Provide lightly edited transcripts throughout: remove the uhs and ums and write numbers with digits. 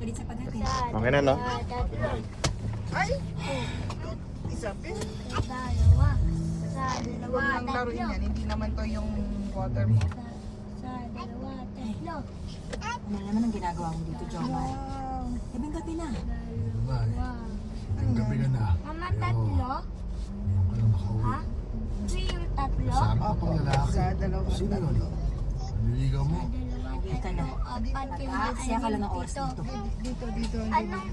ulit sa pagdating. Okay na, no? Ay! Isa pa. Dalawa. Sa dalawa, Huwag lang laruin yan. Hindi naman to yung water mo. Sa dalawa, tatlo. Ano naman ang ginagawa mo dito, Jomar? Wow. Gabing gabi na. Dalawa. Yung gabi ka na. Mama, tatlo? Ayaw ka na makauwi. Ha? Ito yung tatlo? Kasama ka pang lalaki. Sa dalawa. Sino yun? Naliligaw mo? Dalawa, Hindi ka na. apat, Nag-aaksaya ka lang ng oras pito. dito. Dito. Anong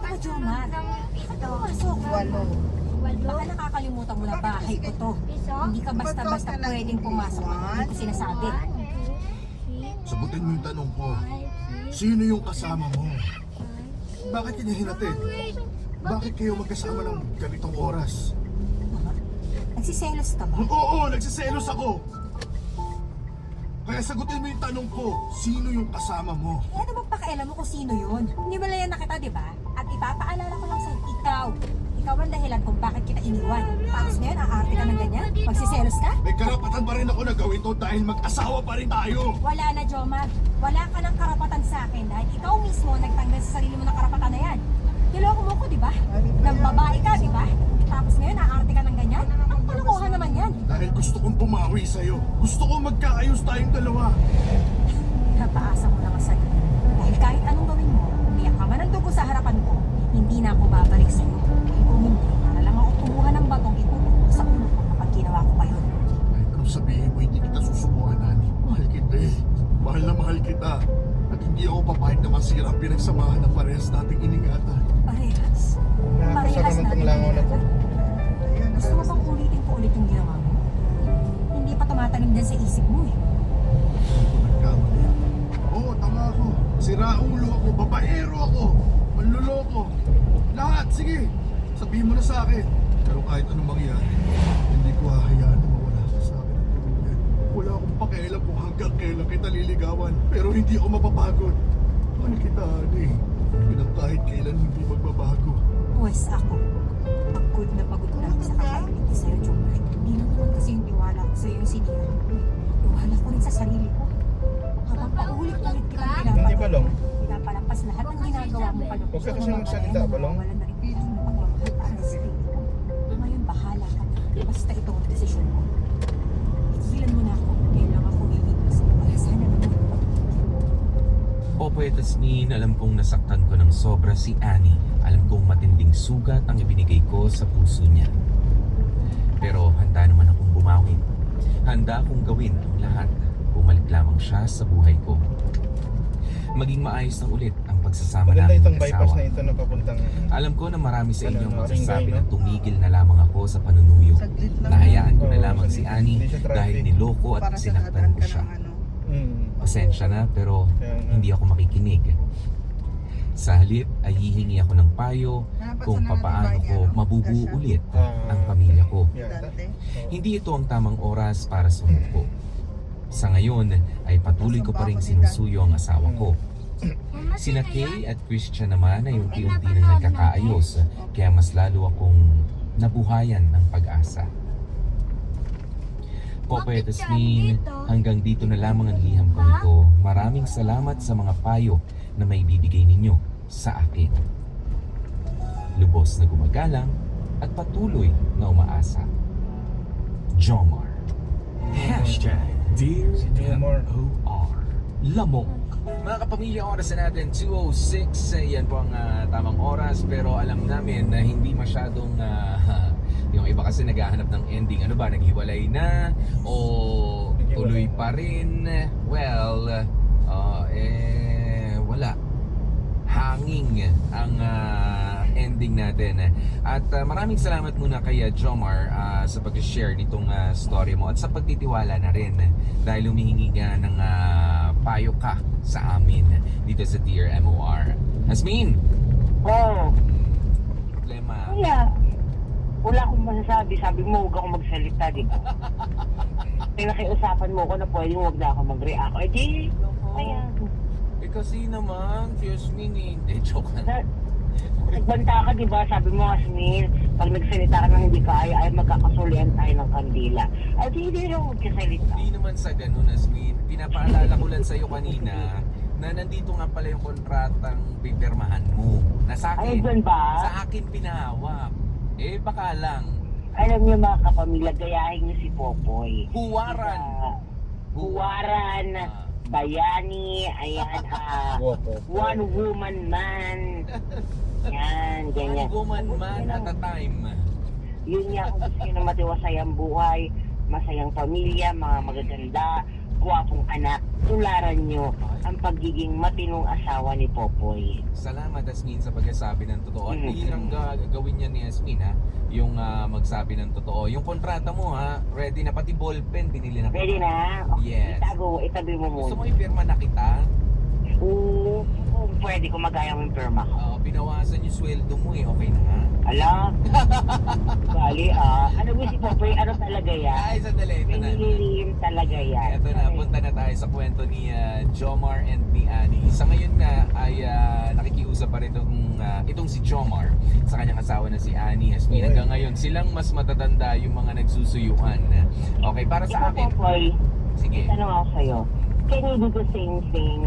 Ako, Jomar. ng ito? Pasok. Walo. Walo? Baka nakakalimutan mo na bahay ko to. Piso? Hindi ka basta-basta pwedeng pumasok ng hindi ko sinasabi. Sagutin mo yung tanong ko. Sino yung kasama mo? Bakit hinahinatid? Bakit kayo magkasama ng ganitong oras? Nagsiselos ka ba? Oo, nagsiselos ako! Kaya sagutin mo yung tanong ko, sino yung kasama mo? Eh, ano bang pakialam mo kung sino yun? Nibalayan na kita, di ba? At ipapaalala ko lang sa'yo, ikaw. Ikaw ang dahilan kung bakit kita iniwan. Tapos ngayon, aarte ka ng ganyan? Magsiselos ka? May karapatan pa rin ako na gawin to dahil mag-asawa pa rin tayo! Wala na, Jomar. Wala ka ng karapatan sa akin dahil ikaw mismo nagtanggal sa sarili mo ng karapatan na yan. Niloko mo ko, di ba? Nang babae ka, di ba? Tapos ngayon, aarte ka ng ganyan? Ang kalokohan naman yan. Dahil gusto kong pumawi sa'yo. Gusto kong magkaayos tayong dalawa. Napaasa mo lang ang sarili. Dahil kahit anong gawin mo, umiyak ka man ng dugo sa harapan ko, hindi na ako babalik sa'yo. Kung hindi, para lang ako kumuha ng batong itutok sa ulo ko kapag ginawa ko pa yun. Kahit anong sabihin mo, hindi kita susubukan, Nani. Mahal kita eh. Mahal na mahal kita. At hindi ako papayag na masira ang pinagsamahan ng parehas nating iningatan. Parehas. Nakakasar naman tong langaw na to. Gusto mo bang ulitin ko ulit yung ginawa mo? Hindi pa tumatanim din sa isip mo eh. Ako nagkamali. Oo, tama ako. Siraulo ako, babaero ako, manluloko. Lahat, sige. Sabihin mo na sa akin. Pero kahit anong mangyari, hindi ko hahayaan na mawala ka sa akin ng tuluyan. Wala akong pakialam kung hanggang kailan kita liligawan. Pero hindi ako mapapagod. Mahal kita, Ani. Yun ang kahit kailan hindi magbabago. Pues ako, pagod na ako sa kakability sa'yo, Jomar. Hindi lang naman kasi yung tiwala ko sa'yo yung sinira ko eh. Tiwala ko rin sa sarili ko. Habang paulit-ulit kita Hindi ba, Long? pinapalampas lahat ng ginagawa mo pa. Huwag ka kasi magsalita, Balong. Wala na rin piling na pagmamahal para sa sarili ko. Ngayon, bahala ka. Basta ito ang desisyon mo. Ikilan mo na ako. Ngayon lang ako hihigis. Para sana naman. Opo, Tasmin, alam kong nasaktan ko ng sobra si Annie. Alam kong matinding sugat ang ibinigay ko sa puso niya. Pero handa naman akong bumawi. Handa akong gawin ang lahat. Bumalik lamang siya sa buhay ko. Maging maayos na ulit ang pagsasama Maganda namin itong ng bypass asawa. na ito na papuntang... Alam ko na marami sa inyo ang Ano, magsasabi Ringay, na no? tumigil na lamang ako sa panunuyo. Saglit lang. Nahayaan ko na Oo, lamang si saglit. Annie Hindi siya traffic. dahil niloko at Para sa sinaktan dadaan ko ka siya. ng ano. Pasensya na pero Kaya nga. hindi ako makikinig. Sa halip ay hihingi ako ng payo kung papaano ko mabubuo ulit ang pamilya ko. Dante. Hindi ito ang tamang oras para sumuko. Sa ngayon ay patuloy ko pa rin sinusuyo ang asawa ko. Sina Kay at Christian naman ay unti-unti nang nagkakaayos kaya mas lalo akong nabuhayan ng pag-asa. Popoy Tasmin, hanggang dito na lamang ang liham ko ito. Maraming salamat sa mga payo na may bibigay ninyo sa akin. Lubos na gumagalang at patuloy na umaasa. Jomar. Hashtag Dear Jomar. M.O.R. Lamok. Mga kapamilya, oras na natin 2:06. Yan po ang tamang oras pero alam namin na hindi masyadong yung iba kasi naghahanap ng ending. Ano ba? Naghiwalay na? O tuloy pa rin? Well, wala. Hanging ang ending natin. At maraming salamat muna kay Jomar sa pag-share nitong story mo at sa pagtitiwala na rin dahil humihingi nga ng payo ka sa amin dito sa Dear M.O.R. Hasmin! Oo. Problema. Wala akong masasabi. Sabi mo, huwag ako magsalita, di ba? Kaya nakiusapan mo ko na pwedeng huwag na ako mag-react. Eh di, ayan. Eh kasi naman, si Hasmin eh. Hindi, joke lang. Nagbanta ka, di ba? Sabi mo, Asmin, pag nagsalita ka na hindi kaya, ay magkakasulian tayo ng kandila. Ay di, hindi rin magkasalita. Hindi naman sa ganun, Hasmin. Pinapaalala ko lang sa'yo kanina na nandito nga pala yung kontratang pipirmahan mo. Na sa Ay, akin, doon ba? sa akin pinahawak. Eh, baka lang. Alam niyo mga kapamilya, gayahin niyo si Popoy. Huwaran. Huwaran, bayani, ayan, Woko. one woman man. Yan, ganyan. One woman man at a time. Yun nga, kung gusto nyo na matiwasay ang buhay, masayang pamilya, mga magaganda, gwapong anak, tularan nyo ang pagiging matinong asawa ni Popoy. Salamat, Asmin, sa pagsasabi ng totoo. At hindi lang gawin niya ni Asmin, ha? Yung magsabi ng totoo. Yung kontrata mo, ha? Ready na. Pati ballpen, binili na. Pwede na? Yes. Itabi mo Gusto mo muna. ipirma na kita? Oo, kung pwede, kung magaya mo yung pirma ko. Binawasan yung sweldo mo, eh. Okay na, ha? Ala, bali ano mo si Popoy, ano talaga yan? Ay, sandali. Ito na. Nililihim talaga yan. Ito na, punta na tayo sa kwento ni Jomar and ni Annie. Sa ngayon nga ay nakikiusap pa rin itong si Jomar sa kanyang asawa na si Annie Hasmin. Hanggang ngayon, silang mas matatanda yung mga nagsusuyuan. Okay, para sa Ikaw, akin. Popoy, Sige. tanong ako sa'yo, can you do the same thing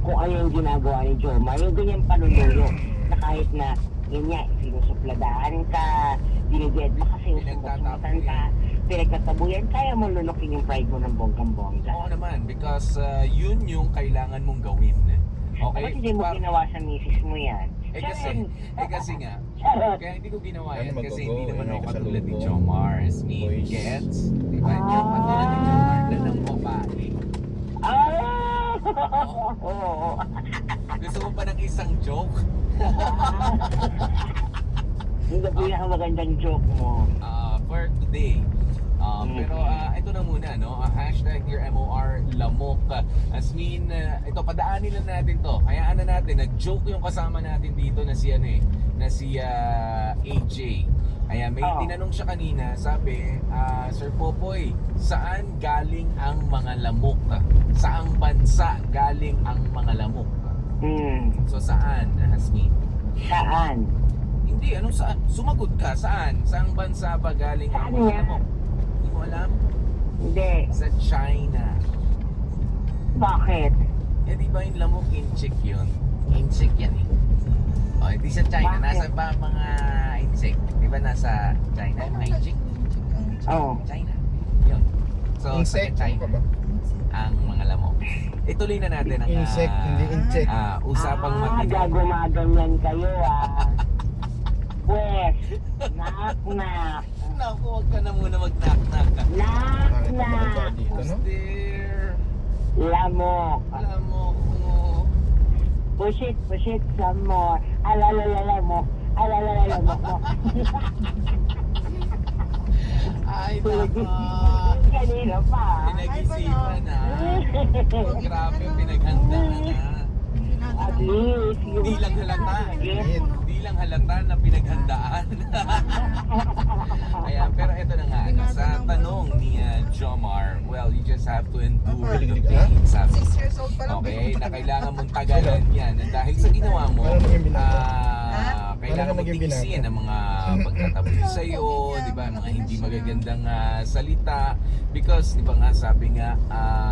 kung ano yung ginagawa ni Jomar? Yung ganyan panunuyo na kahit na yun nga, sinusupladahan ka, diniged mo kasi yung sumusumatan ka, pinagtatabuyan, kaya mo lunukin yung pride mo ng bonggang-bongga. Oo naman, because yun yung kailangan mong gawin. Okay? Bakit hindi mo ginawa sa misis mo yan? kasi nga, Charot. kaya hindi ko ginawa yan Ano, kasi mag-go, hindi naman may ako katulad ni kasalubong. Jomar, Hasmin. Boys. Gets? Diba? Hindi ako katulad ni Jomar na ng babae. Oo. Gusto mo pa ng isang joke? Yung pinakamagandang joke mo. For today. Pero ito na muna, no? Hashtag your MOR lamok. Asmin, ito, padaanin lang natin to. Hayaan na natin, nag-joke yung kasama natin dito na si AJ. Ayan, may tinanong siya kanina, sabi, Sir Popoy, saan galing ang mga lamok? Saang bansa galing ang mga lamok? So saan, Hasmin? Saan? Hindi, anong saan? Sumagot ka, saan? Saang bansa ba galing ang Saan mga yan? lamok? Hindi mo alam? Hindi. Sa China. Bakit? Eh di ba yung lamok, insect yun? Insect yan eh. O, hindi sa China. Bakit? Nasa ba mga insect? Di ba nasa China? Mga insect? Oo. China. Yun. So, Insect, sa ano China, pa ba? ang mga lamok. Ituloy na natin ang Insect, hindi insect. usapang matindi. Gagumaganyan kayo Pwes, knock-knock. Naku, huwag ka na muna mag-knock-knock. Bakit ba Knock-knock. dito, no? Who's there? Lamok. Lamok mo. Push it some more. Alalalala mo. Alalalala mo. Ay, nako. Kanino pa? Pinag-isipan na. Grabe yung pinaghandaan na. At least, yung... Di lang halata. Yes. Di lang halata na pinaghandaan. Ayan, pero ito na nga. Sa tanong ni Jomar, well, you just have to endure the pain. Sabi. 6 years old pa lang. Okay, na kailangan mong tagalan yan. Dahil sa ginawa mo, Ano naging binata? kailangan Ano mong naging binata? tigisin ang mga pagtataboy sa'yo, di ba? Mga hindi magagandang salita. Because, di ba nga, sabi nga,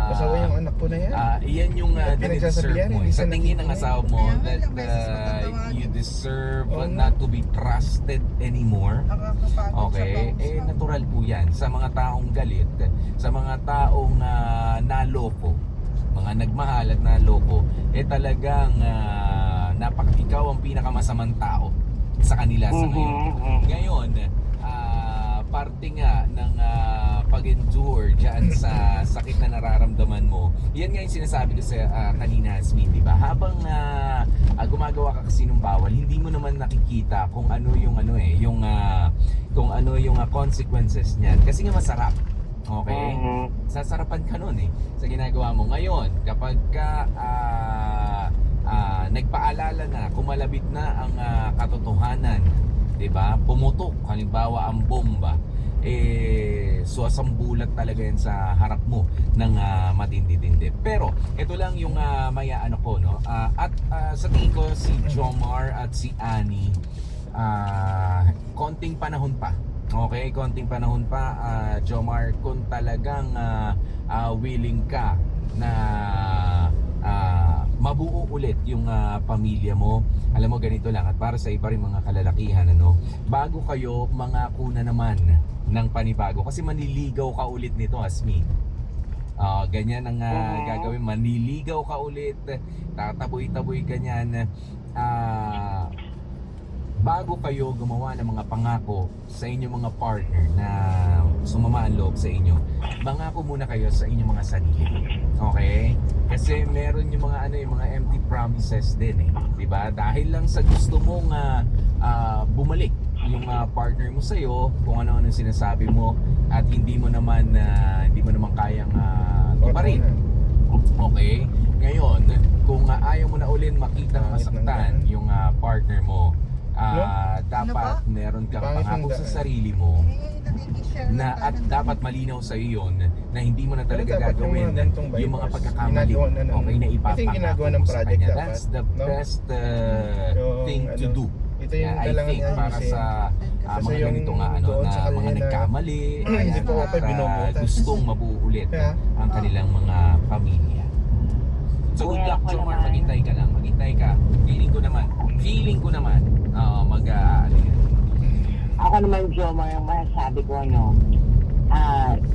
Asawa yung anak ko na yan. iyan yung Pinagsasabihan, deserve mo. hindi Sa siya tingin ng nakikita. asawa mo Kaya nga, that ilang beses ko tatawagin. you deserve Oo nga. not to be trusted anymore. Nakakapagod Okay, sa natural po yan sa mga taong galit, sa mga taong naloko, mga nagmahal at naloko, talagang ikaw ang pinakamasamang tao sa kanila sa ngayon. Ngayon, parte nga ng pag-endure dyan sa sakit na nararamdaman mo. Yan nga yung sinasabi ko sa kanina, Smith, di ba? Habang gumagawa ka kasi ng bawal, hindi mo naman nakikita kung ano yung kung ano yung consequences niyan. Kasi nga masarap. Okay? Sasarapan ka nun sa ginagawa mo. Ngayon, kapag ka nagpaalala na, kumalabit na ang katotohanan, 'di ba? Pumutok halimbawa ang bomba, suasambulat talaga yan sa harap mo ng matindi-tindi. Pero ito lang yung ano ko, no? At sa tingin ko si Jomar at si Annie, konting panahon pa. Okay, konting panahon pa, Jomar, kung talagang willing ka na mabuo ulit yung pamilya mo. Alam mo, ganito lang, at para sa iba rin mga kalalakihan, bago kayo mangako na naman ng panibago, kasi manliligaw ka ulit nito, Asmi. Ganyan ang gagawin, manliligaw ka ulit, tataboy-taboy ganyan. Bago kayo gumawa ng mga pangako sa inyong mga partner na sumama ang loob sa inyo, mangako muna kayo sa inyong mga sarili. Okay? Kasi meron yung mga yung mga empty promises din, 'di ba? Dahil lang sa gusto mong bumalik yung partner mo sa iyo, kung ano-ano sinasabi mo, at hindi mo naman kayang tuparin. Okay? Ngayon, kung ayaw mo na ulit makita na masaktan yung partner mo, dapat meron kang pangako sa sarili mo na, at dapat malinaw sa iyo yun na hindi mo na talaga gagawin yung mga pagkakamali, okay, na ipapangako mo sa kanya. That's the best thing to do. Ito yung I kailangan think niya para sa mga ganito nga na mga nagkamali at gustong mabuo ulit ang kanilang mga pamilya. So good luck, Jomar. Maghintay ka lang. Maghintay ka. Feeling ko naman Ako naman, Jomar, ang masasabi ko,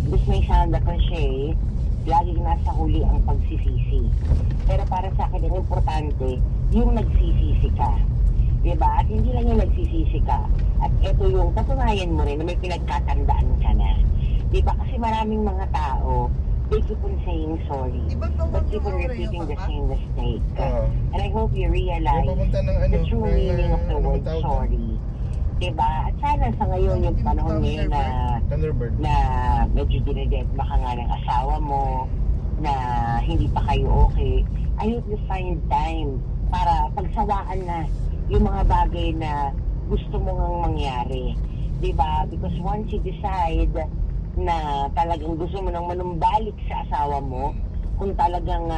this may sound na cliche, laging nasa huli ang pagsisisi. Pero para sa akin, ang importante, yung nagsisisi ka. Diba? At hindi lang yung nagsisisi ka. At ito yung patunayan mo rin na may pinagkatandaan ka na. Diba? Kasi maraming mga tao, they keep on saying sorry, but keep on repeating the same mistake. And I hope you realize the true meaning of the word sorry. Diba? At sana sa ngayon, yung panahon ngayon na medyo dinededma ka nga ng asawa mo, na hindi pa kayo okay, I hope you find time para pagsawaan na yung mga bagay na gusto mo ngang mangyari. Diba? Because once you decide na talagang gusto mo nang manumbalik sa asawa mo, kung talagang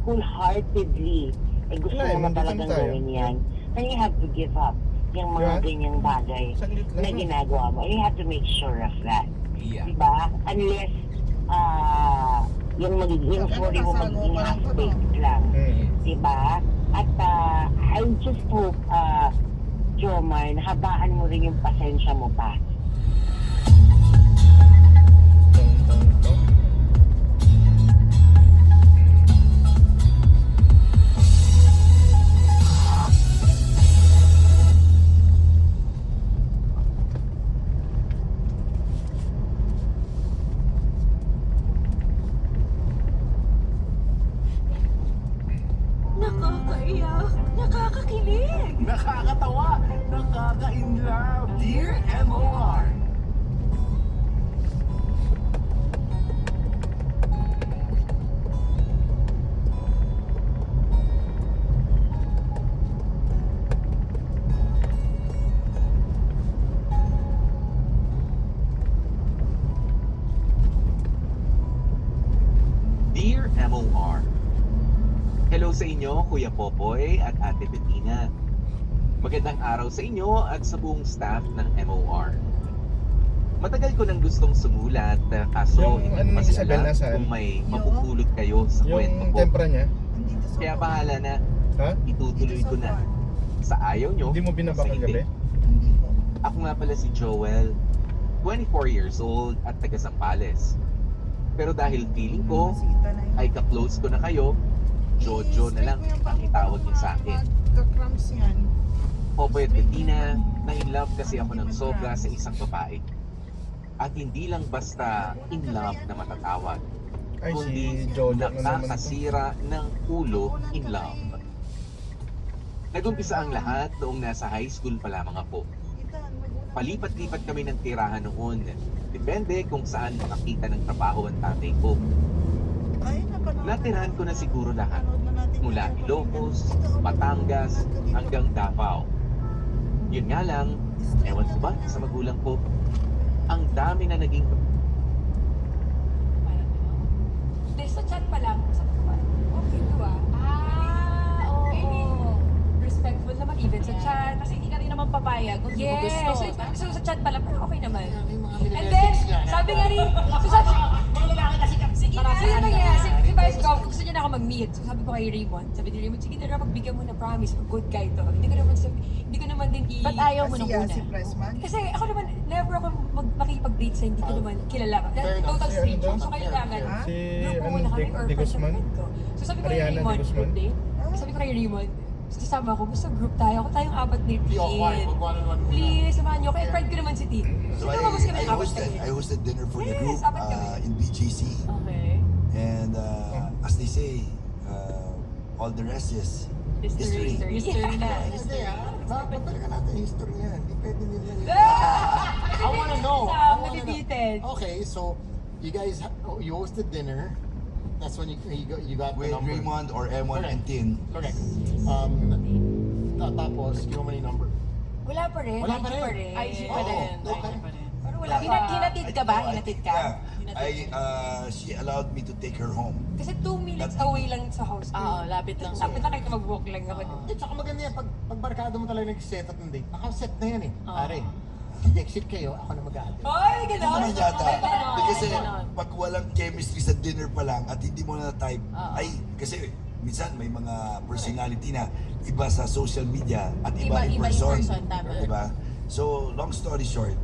wholeheartedly gusto mo na talagang gawin yan, then you have to give up yung mga ganyang bagay na ginagawa mo. And you have to make sure of that. Diba? Unless yung sorry mo magiging half-baked lang. Diba? At I just hope, Jomar, nahabaan mo rin yung pasensya mo pa. Nakakaiyak, nakakakilig. Nakakatawa, nakaka-inlove, Dear MOR. Dear MOR, hello sa inyo, Kuya Popoy at Ate Bettina. Magandang araw sa inyo at sa buong staff ng MOR. Matagal ko nang gustong sumulat, kaso hindi ko kasi alam kung may mapupulot kayo sa kwento Yung ko. tempera niya, Kaya bahala na, itutuloy ko na. Sa ayaw nyo, hindi mo binaba sa hindi. kagabi? Ako nga pala si Joel, 24 years old at taga Zambales. Pero dahil feeling ko ay ka-close ko na kayo, Jojo na lang ang itawag niyo sa akin. Popoy at Bettina, na-in-love kasi ako ng sobra sa isang babae. At hindi lang basta in love na matatawag, Ay, kundi si Jojo na naman ito. nakakasira ng ulo in love. Nag-umpisa ang lahat noong nasa high school pa lamang ako. Palipat-lipat kami ng tirahan noon. Depende kung saan makakita ng trabaho ang tatay ko. Natirahan ko na siguro lahat. Mula Ilocos, Batangas, hanggang Davao. Yun nga lang, ewan ko ba sa magulang ko, ang dami na naging... Hindi, sa chat pa lang. Okay, diba? Oo. Respectful naman even sa chat. Kasi hindi ka rin naman papayag kung hindi mo gusto. So sa chat pa lang, pero okay naman. And then, sabi nga rin, so sabi, sige nga, si Vice Gov, gusto niya na ako mag-meet. So sabi ko kay Raymond, sabi ni Raymond, sige na pagbigyan mo na promise, good guy to. Hindi ko naman din Ba't ayaw mo nung una? Si Pressman? Kasi ako naman, never ako makikipag-date sa hindi ko naman kilala. Total stranger. So kailangan, Si, group muna kami or Di friends Guzman? ko. So sabi ko kay Ariana Di Raymond, Guzman? group date. Sabi ko kay Raymond, sasama ko, basta group tayo. Ako tayong apat ni Hindi ako kaya, mag-one-on-one muna. Please, samahan niyo. Kaya pride ko naman si Tito. So Siguro mas kami I apat hosted kami. dinner for the Yes, group apat kami. in BGC, Okay. and as they say, all the rest is history. History na. Hindi babalikan natin history yan. Hindi pwede nila yun. I wanna know. I I'm wanna know. defeated. Okay, so you guys, you hosted dinner. That's when you got the With number. Raymond or M1 and Tin. Correct. Tapos, kinuha mo na yung number. Wala pa rin. Wala pa IG rin. IG Oh, pa rin. okay. Pero wala pa. Hinatid ka ba? Hinatid ka? She allowed me to take her home. Kasi 2 minutes away lang sa house ko. Oo, lapit lang. Lapit lang kahit mag-walk lang ako. At saka maganda yan, pag barkada mo talaga nag-set up ng date, naka-set na yan eh. Pare, exit kayo, ako na mag-aalit. Ay, gano'n. Hindi naman yata. Ay, gano'n. Kasi ganon. pag walang chemistry sa dinner pa lang at hindi mo na type, kasi minsan may mga personality na iba sa social media at iba in Iba in person. person, tama. Diba? So, long story short,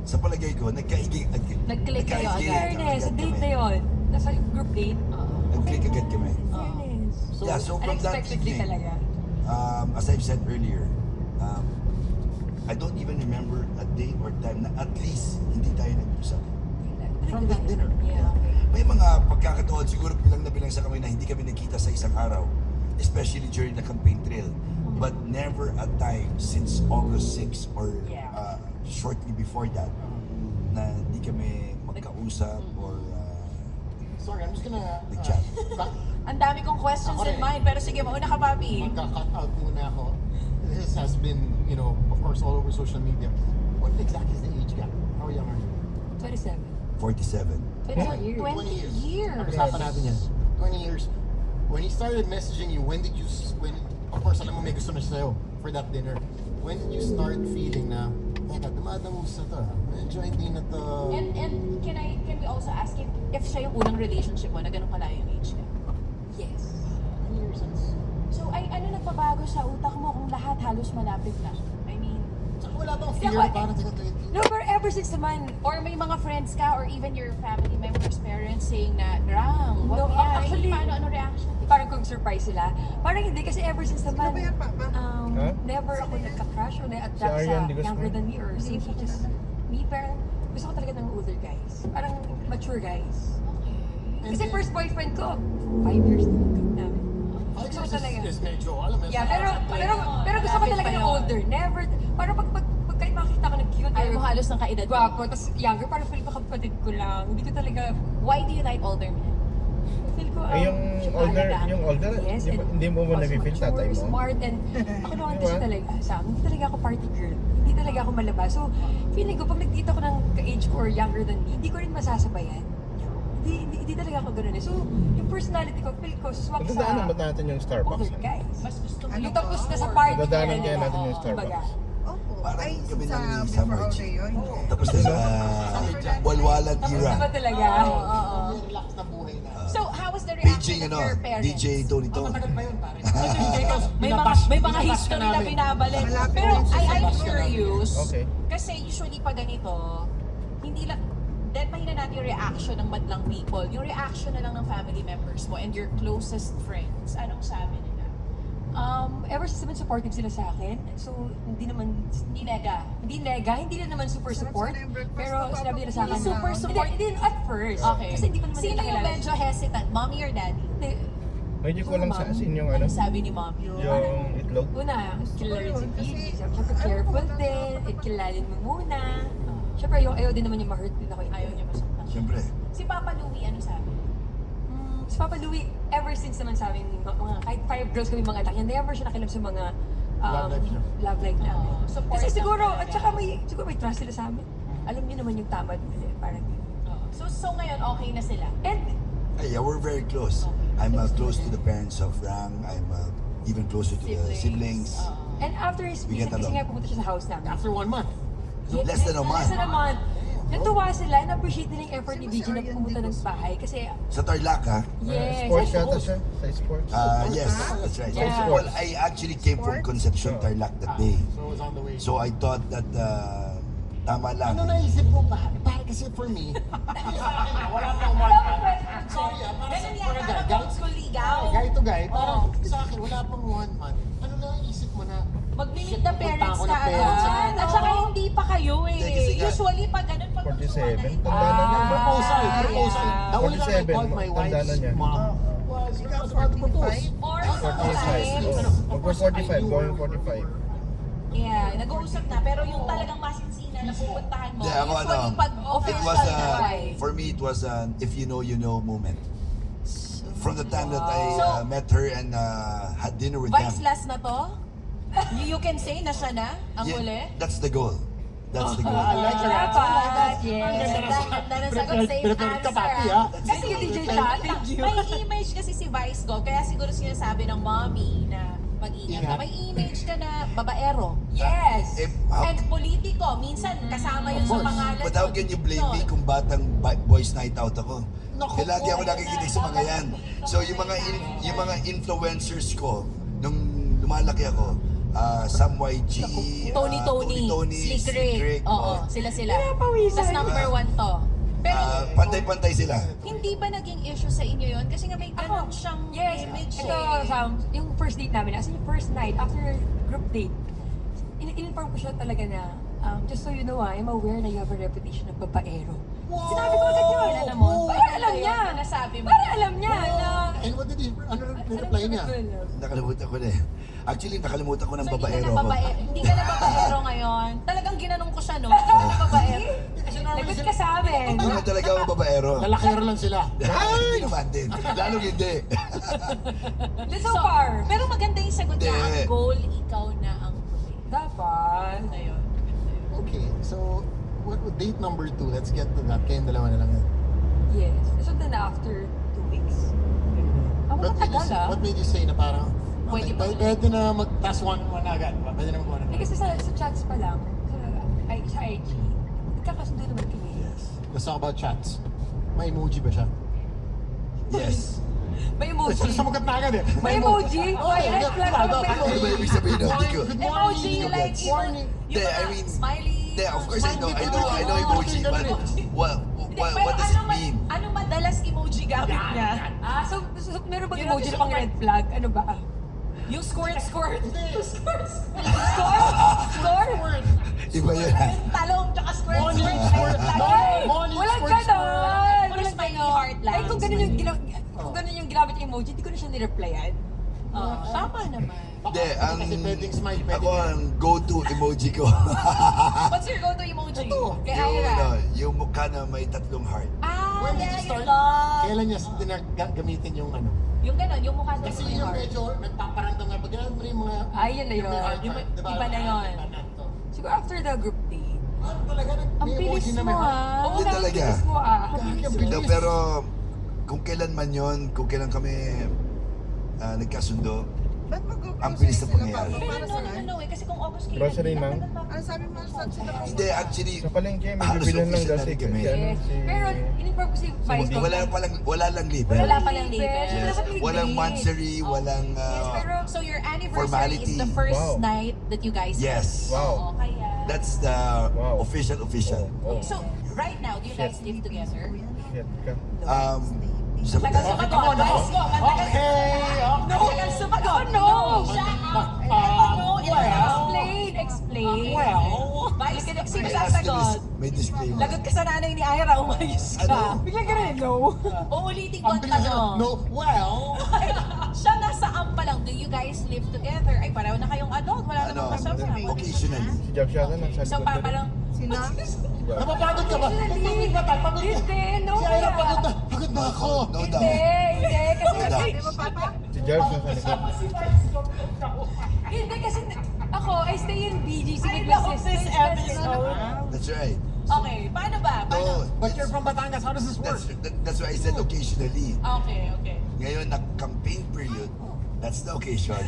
sa palagay ko, Nag-click kayo agad. Fairness, sa date na yun. Nasa group date. Nag-click agad kami. Fairness. Yeah, so from that Unexpectedly evening, talaga. as I've said earlier, I don't even remember a day or time na at least hindi tayo nag-usap. From that dinner. Yeah, okay. May mga pagkakataon, siguro bilang na bilang sa kami na hindi kami nagkita sa isang araw, especially during the campaign trail. But never a time since August 6 or shortly before that na hindi kami magkausap or Sorry, I'm just gonna... nag-chat. Ang dami kong questions Ako in rin. mind, pero sige, mauna ka, Papi. Magka-cut out muna ako. This has been, of course, all over social media. What exactly is the age gap? How young are you? 27. 47. 20 years. 20 years. Pag-usapan natin yan. 20 years. When he started messaging you, of course, alam mo may gusto na siya sa'yo for that dinner. When did you start feeling na, teka, dumadamos na to. Medyo hindi na to... And can we also ask if siya yung unang relationship mo na ganun kalayo yung age niya? Yes. 20 years since... So, ano nagbabago sa utak mo kung lahat halos malapit na? I mean, Saka wala bang fear Ako, parang teka, No, but ever since naman, or may mga friends ka or even your family members, parents saying na, Ram, No, wag yan. actually- Paano, ano reaction? parang kung surprise sila. Parang hindi kasi ever since Sino naman, ba yan, Papa? Huh? never ako nagka-crush or na-attract Si Arian sa Di Guzman. younger than me or same ages. Me, parang gusto ko talaga ng older guys. Parang mature guys. Kasi first boyfriend ko, 5 years namin. Gusto ko talaga. is medyo, alam mo, Yeah, pero gusto ko talaga ng older. Never, parang pag kahit makita ko ng cute Ayaw mo or halos ng kaedad mo. gwapo, tapos younger, parang feel ko kapatid ko lang. Hindi ko talaga, Why do you like older men? feel ko, Ay, yung older, yes, di ba- hindi mo mas na-feel mature, tatay mo? smart, and ako naman Diba? kasi talaga, Sam, hindi talaga ako party girl. Hindi talaga ako malabas. So, feeling ko, pag nagkita ko ng ka-age ko or younger than me, hindi ko rin masasabayan. Hindi talaga ako ganun eh. So, yung personality ko, feel ko, swak sa Magdadaanan ba natin yung Starbucks? older guys. Mas gusto mo Ano Yung po? tapos na sa party. Magdadaanan kaya nila, natin yung kumbaga. Starbucks. Opo. Parang Ay, kami sa lang ni before Summer all G. day yun. Tapos na sa walwalan Tapos era. diba talaga? may relax na buhay na. So, how was the DJ, reaction of ano, your parents? DJ Tony Ang Tony. matagal pa yun, pare. May mga history na binabalik. Malapit Pero rin sa I'm Sebastian. curious. Okay. Kasi usually pag ganito, hindi lang, dahil mahina natin yung reaction ng madlang people, yung reaction na lang ng family members mo and your closest friends, anong sabi nila? Ever since naman supportive sila sa akin, so hindi naman, Hindi nega. hindi na naman super support, Sarap sana yung breakfast pero na sinabi nila sa akin, Hindi super support. Hindi at first, Okay. kasi hindi ko naman Sino nila yung kilala. medyo hesitant? Mommy or daddy? Hindi. Medyo kulang sa asin yung Ano ano, sabi ni mommy? yung itlog. Una, kilala rin si Kasi, Phoebe, syempre careful din, at kilalin mo muna. Syempre ayaw din naman yung ma-hurt din ako. Ayaw niya masaktan. Siyempre. Si Papa Louie, ano sabi? Si Papa Louie, ever since naman sa amin, mga, kahit 5 girls kami mga anak niya, never siya nakilap sa mga Love life niya. love life namin. Support Kasi lang siguro, talaga. at saka may trust sila sa amin. Alam niyo naman yung tamad nila, parang yun. So ngayon, okay na sila? And, Yeah, we're very close. I'm close to the parents of Rang. I'm even closer to the siblings. and after his We get visit, kasi along. nga pumunta siya sa house namin. After 1 month. Less than a month. Less than a month. Natuwa sila, na-appreciate nila yung effort ni BG na pumunta ng bahay. Kasi, Sa Tarlac, ha? yes. Sports yata siya. Sa sports. Yes, that's right. Yeah. Well, I actually came from Concepcion, Tarlac that day. So it was on the way. So I thought that tama lang. Ano naisip mo ba? Para kasi for me, wala pang one month. Sorry para sa Ganun yan, para parang guy. old school ligaw. Guy to guy. Parang sa akin, wala pang 1 month. Ano naisip mo na? Mag-meet the parents Punta ako na ng parents. agad. At saka hindi pa kayo eh. Hindi, kasi nga- Usually pag ganun, pag 47. magsuwa Tanda na niya. Proposal. Proposal. The only time I 47, called my tanda na wife's niya. mom was about to propose. Or 45. sometimes, Magpo 45. Going 45. yeah, nag-uusap na. Pero yung talagang masinsinan na pupuntahan mo, Hindi, ako usually pag it official was na wife. for me it was an if you know moment. From the time that I So- met her and had dinner with them. Vice last na to? You can say na siya na ang Yeah, huli? that's the goal. That's the goal. I like her answer. Dapat, yes. Ganda na sagot, safe Prepared ka, answer. Papi, ha? Thank you, DJ Chat. Thank you. May image kasi si Vice Go, kaya siguro sinasabi ng mommy na mag-ingat ka. Ingat. May image ka na babaero. Yes. If, how, And politiko, minsan kasama yun Of sa course. pangalan. but how nun. can you blame me Nun. kung batang boys night out ako? Naku, Kaya lagi ako nakikinig sa mga yan. So yung mga influencers ko nung lumalaki ako, Sam YG, Tony, Slick Rick. Oo, sila. Pinapawisan. Tapos number 1 to. Pero pantay-pantay sila. hindi ba naging issue sa inyo yun? Kasi nga may ganun siyang Yes, image ito, eh. Sam, yung first date namin, as in yung first night, after group date, in-inform ko siya talaga na, just so you know, I'm aware na you have a reputation of babaero. Sinabi ko agad yun. Alam mo, Para alam niya. Nasabi mo. Para alam niya na... And what did he, ano reply niya? Nakalimutan ko na eh. Actually, nakalimutan ko ng So, babaero ako. hindi ka na babaero ngayon. Talagang ginanong ko siya, no? Babaero. Lagot ka sa amin. Hindi na talaga ako babaero. Lalakero lang sila. Ay, naman din. Lalong hindi. So far. Pero maganda yung sagot niya. Hindi. Ang goal, ikaw na ang huli. Dapat. Na yun. Okay, so date number 2, let's get to that. Kayong dalawa na lang yan. Yes. So then after 2 weeks. What made, matagal ah. what made you say na parang, Pwede okay, pa. pwede na mag-task one na agad. Pwede na mag-one Eh, kasi sa chats pa lang, sa IG, nagkakasundo naman kami. Let's talk about chats. May emoji ba siya? Yes. May emoji. Sumagot na agad eh. May emoji? May red flag Diba? ba? Ano ba ibig sabihin nun? Hindi ko. Good Emoji, morning. like, Good morning. Hindi, I mean, smiley. Hindi, of course I know emoji, but what does it mean? Ano madalas emoji gamit niya? So meron bang Yun ang emoji gusto na pang ko. red flag? Ano ba? Yung squirt. Score? Iba yun ha. Talong, tsaka squirt. Morning, Squirt. Morning, Walang squirt, ganon! Puro smiley heart lang. Ay, kung ganun yung ginamit yung emoji, di ko na siya nireplyan. Tama naman. Hindi, Kasi pwedeng smile, pwede ako ang go-to emoji ko. What's your go-to emoji? Kay yung, Ira. yung mukha na may 3 heart. When did Yeah, you start? yung love. Kailan niya gamitin yung ano? Yung ganon, yung mukha na Kasi may yung heart. medyo nagpaparamdam na pag mo yung mga... Ay, yun na yun. may heart, Yung diba? iba na yun. Siguro after the group date. Ano talaga? Ang May bilis emoji na mo may heart. ah. Hindi Ang talaga. bilis mo ah. Gagi, ang No, bilis. pero kung kailan man yon, kung kailan kami nagkasundo, ang bilis na pangyayari. Pero no, eh. Kasi kung August kayo. Grocery, ma'am? Ano sabi mo sa sila? Hindi, actually, Sa palengke, may Halos bibilan lang official daw na si rin kami. Yes. Pero in-inform ko si Vice wala lang libre. Wala palang libre. Yes. Walang monthsary, walang Yes, pero So your anniversary Formality. is the first Wow. night that you guys Yes. Wow. Oo, kaya. That's the Wow. official. Oh, So right now, do you guys live together? shit ka. Sa Tagal sumagot. Vice go. Tagal sumagot. No. Siya ang Explain. Vice, sino may asterisk, sasagot? may disclaimer. Lagot ka sa nanay ni Ira, umayos ka. Ano? Biglang ka rin, no? Uulitin ko ang Ang bilis na. tanong. No, well... Siya nasaan pa lang? Do you guys live together? Ay, pareho na kayong adult. Wala namang kasama. Occasionally. Si Jack Shata nasa So, likod na rin. parang, Sina? Napapagod ka ba? Actually, Pagod ba tayo? Pagod ka? Hindi, no Si Ira, kaya. pagod na. Pagod na ako. No Hindi, doubt. hindi. Kasi, No doubt. Di ba, Papa? Si Jack nasa likod. hindi kasi ako, I stay in BGC with I my love this sisters. episode. That's right. Okay, paano ba? Paano? No, But you're from Batangas, how does this work? that's why I said occasionally. Okay. Ngayon, na-campaign period, that's the occasion.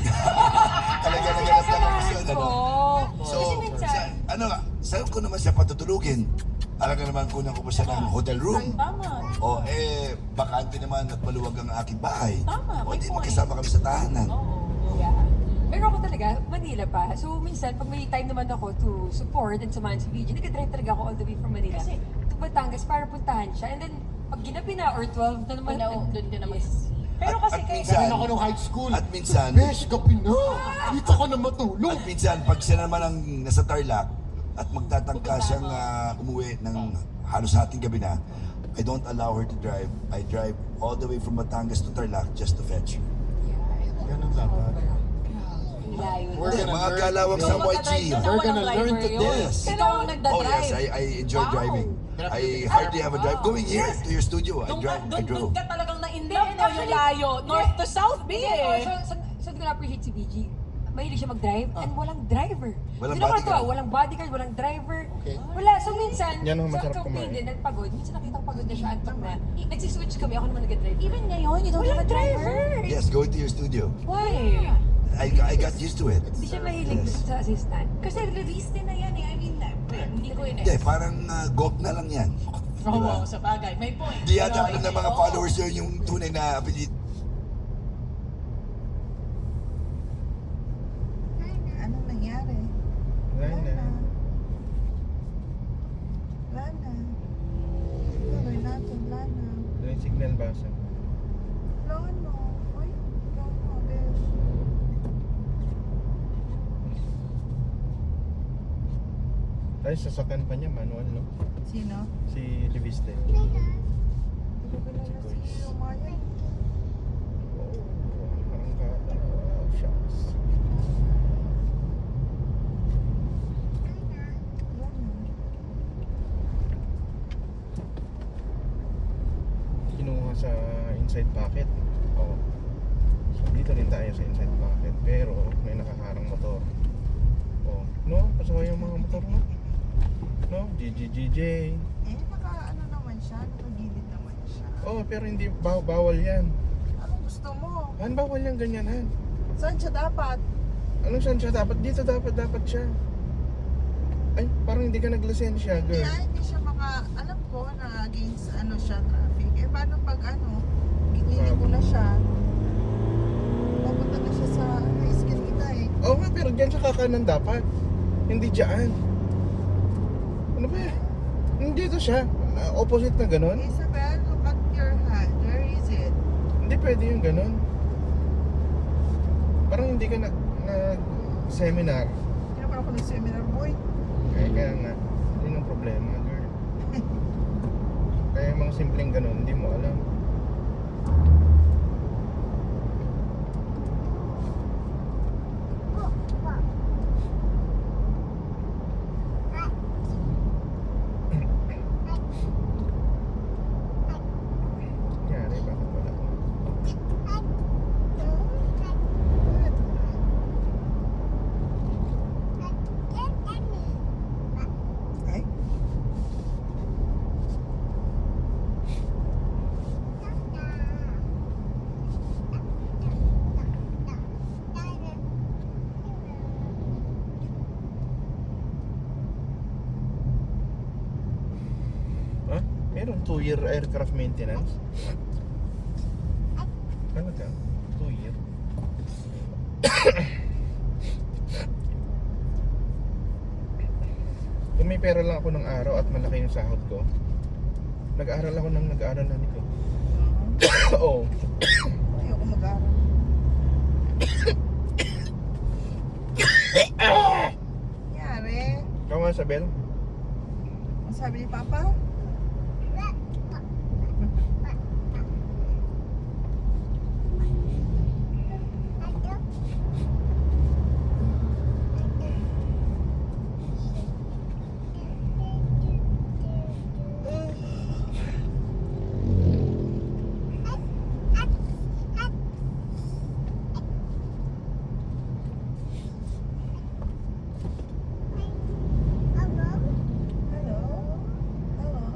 Talaga naganap ng occasion, ano? Oh. So, Kasi minsan, saan ko naman siya patutulugin? Alam ka naman, kunan ko pa siya ng hotel room. Tama. O bakante naman at maluwag ang aking bahay. Tama, O may di point. magkasama kami sa tahanan. Oo. Yeah. Pero ako talaga, Manila pa. So, minsan, pag may time naman ako to support and samahan si VJ, nag-drive talaga ako all the way from Manila Kasi- to Batangas para puntahan siya. And then, pag ginabi na, or 12 na naman. Doon ka naman. Yes. Pero kasi At kayo, minsan- Ganun ako nung high school. At minsan, Besh, gabi na. Dito ka na matulog. at minsan, pag siya naman ang nasa Tarlac at magtatangka siyang umuwi ng halos hating gabi na, I don't allow her to drive. I drive all the way from Batangas to Tarlac just to fetch you. Ganun dapat. Layo. We're Hindi, gonna mga learn galawang today. sa YG. We're gonna learn today. Yes. Ikaw ang nagdadrive. Oh yes, I enjoy Wow. driving. I hardly have a drive. Going here to your studio, I Doon drove. ka talagang na-in Hindi, love, no? Yung actually- layo. North to South, B eh. So, ko na-appreciate si BG. Mahilig siya mag-drive and walang driver. Walang Sino ko bodyguard. to? Walang bodyguard, walang driver. Okay. Wala. So minsan, Yan ang masarap so kumain. din, nagpagod. Minsan nakita ko pagod na siya, antok na. Nagsiswitch kami, ako naman nag-drive. Even ngayon, you don't have Walang a driver. Yes, going to your studio. Why? I got used to it. Hindi siya mahilig Yes. sa assistant. Kasi release din na yan eh. I mean, hindi ko yun Hindi, parang golf na lang yan. Oo, Diba? sa bagay. May point. Di yata Pero, alam ng mga oo. followers yun yung tunay na apelyido. Ano nangyari? Wala na. Lana. Tuloy natin, Lana. Yung signal basa. Lana. Uy, Lana, Besh. Ay, sasakan pa niya, manual, no? Sino? Si Liviste. Hindi ko kilala si Umayan. Oh, arangkada. Shucks. Lana. Kinuha sa inside pocket. Oo. So, dito rin tayo sa inside pocket. Pero, may nakaharang motor. Oh, no? Pasaway yung mga motor, no? No? GGGJ. Eh, ano naman siya? Nakagilid naman siya. Oh, pero hindi, bawal yan. Anong gusto mo? Han, bawal yan ganyan, Han. Saan siya dapat? Anong saan siya dapat? Dito dapat siya. Ay, parang hindi ka naglisensya, girl. Hindi siya alam ko na against siya, traffic. Eh, paano pag gilid mo na siya? Papunta na siya sa Eskinita eh. Oo nga, pero dyan sa kakanan dapat. Hindi dyan. Ano ba yan? Dito siya. Opposite na ganun. Isabel, look at your hand. Where is it? Hindi pwede yung ganun. Parang hindi ka nag-seminar. Hindi naman ako nag-seminar, boy. Kaya nga, yun ang problema, girl. Kaya yung mga simpleng ganun, hindi mo alam. Nangyari, bakit wala? Ay, Ha? Meron 2-year aircraft maintenance? Talaga? 2-year? Kung may pera lang ako ng araw at malaki yung sahod ko, nag-aaral ako ng nag-aaralan ko. Oo. ayoko mag-aaral. Nangyari? Ikaw nga, Sabel? Ang sabi ni Papa? Hello? Hello?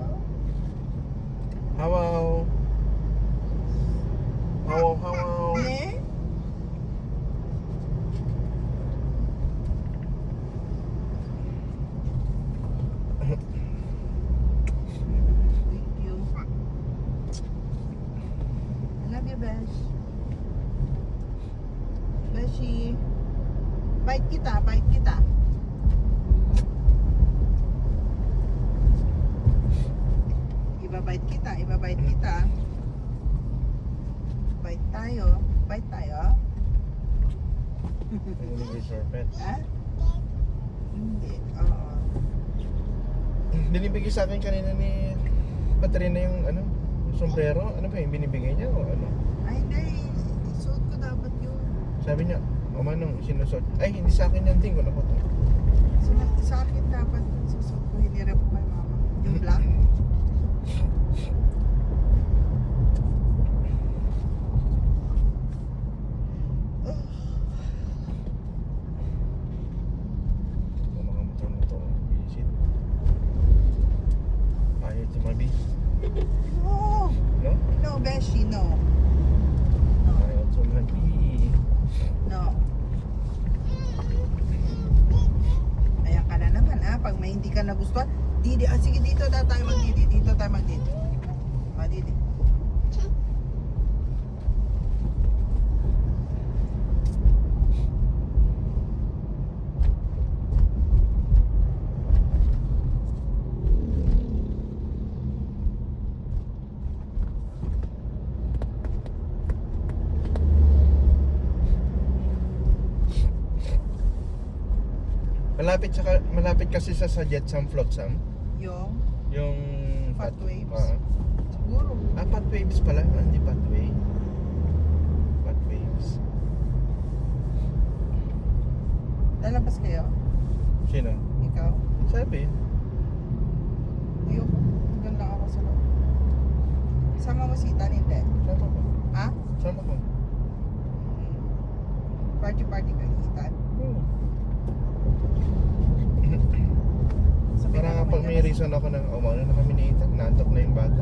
Jollibee. Bite kita, bite kita. Ibabite kita, ibabite kita. Bite tayo, bite tayo. Yung serpent. Ha? Hindi, oo. Binibigay sa akin kanina ni Patrina yung ano, yung sombrero. Ano ba yung binibigay niya o ano? Ay, hindi. Isuot ko dapat yun. Sabi niya, o manong sinusot. Ay, hindi sa akin yan, tingko na ko to. Sa akin dapat yun susuot ko. Hinirap ko kay mama. Yung black. Ito mga motor na to, visit. Ayaw tumabi. No! No? No, Beshi, no. Ayaw tumabi. No. Ayan ka na naman ha. Pag may hindi ka nagustuhan, Didi, sige dito tayo mag-Didi. Dito tayo mag-Didi. Didi. Malapit kasi sa Jetsam Flotsam. Yung Yung Fat Waves. Ah. siguro. Fat Waves pala, hindi Pathway. Fat Waves. Lalabas kayo? Sino? Ikaw? Sabi. Ayoko. Doon lang ako sa loob. Sama mo si Ethan, hindi? Sama ko. Ha? Sama ko. Party kayo ni Ethan? Oo. Sabi Para na naman pag may yan. reason ako na umano na kami ni Ethan, nantok na yung bata.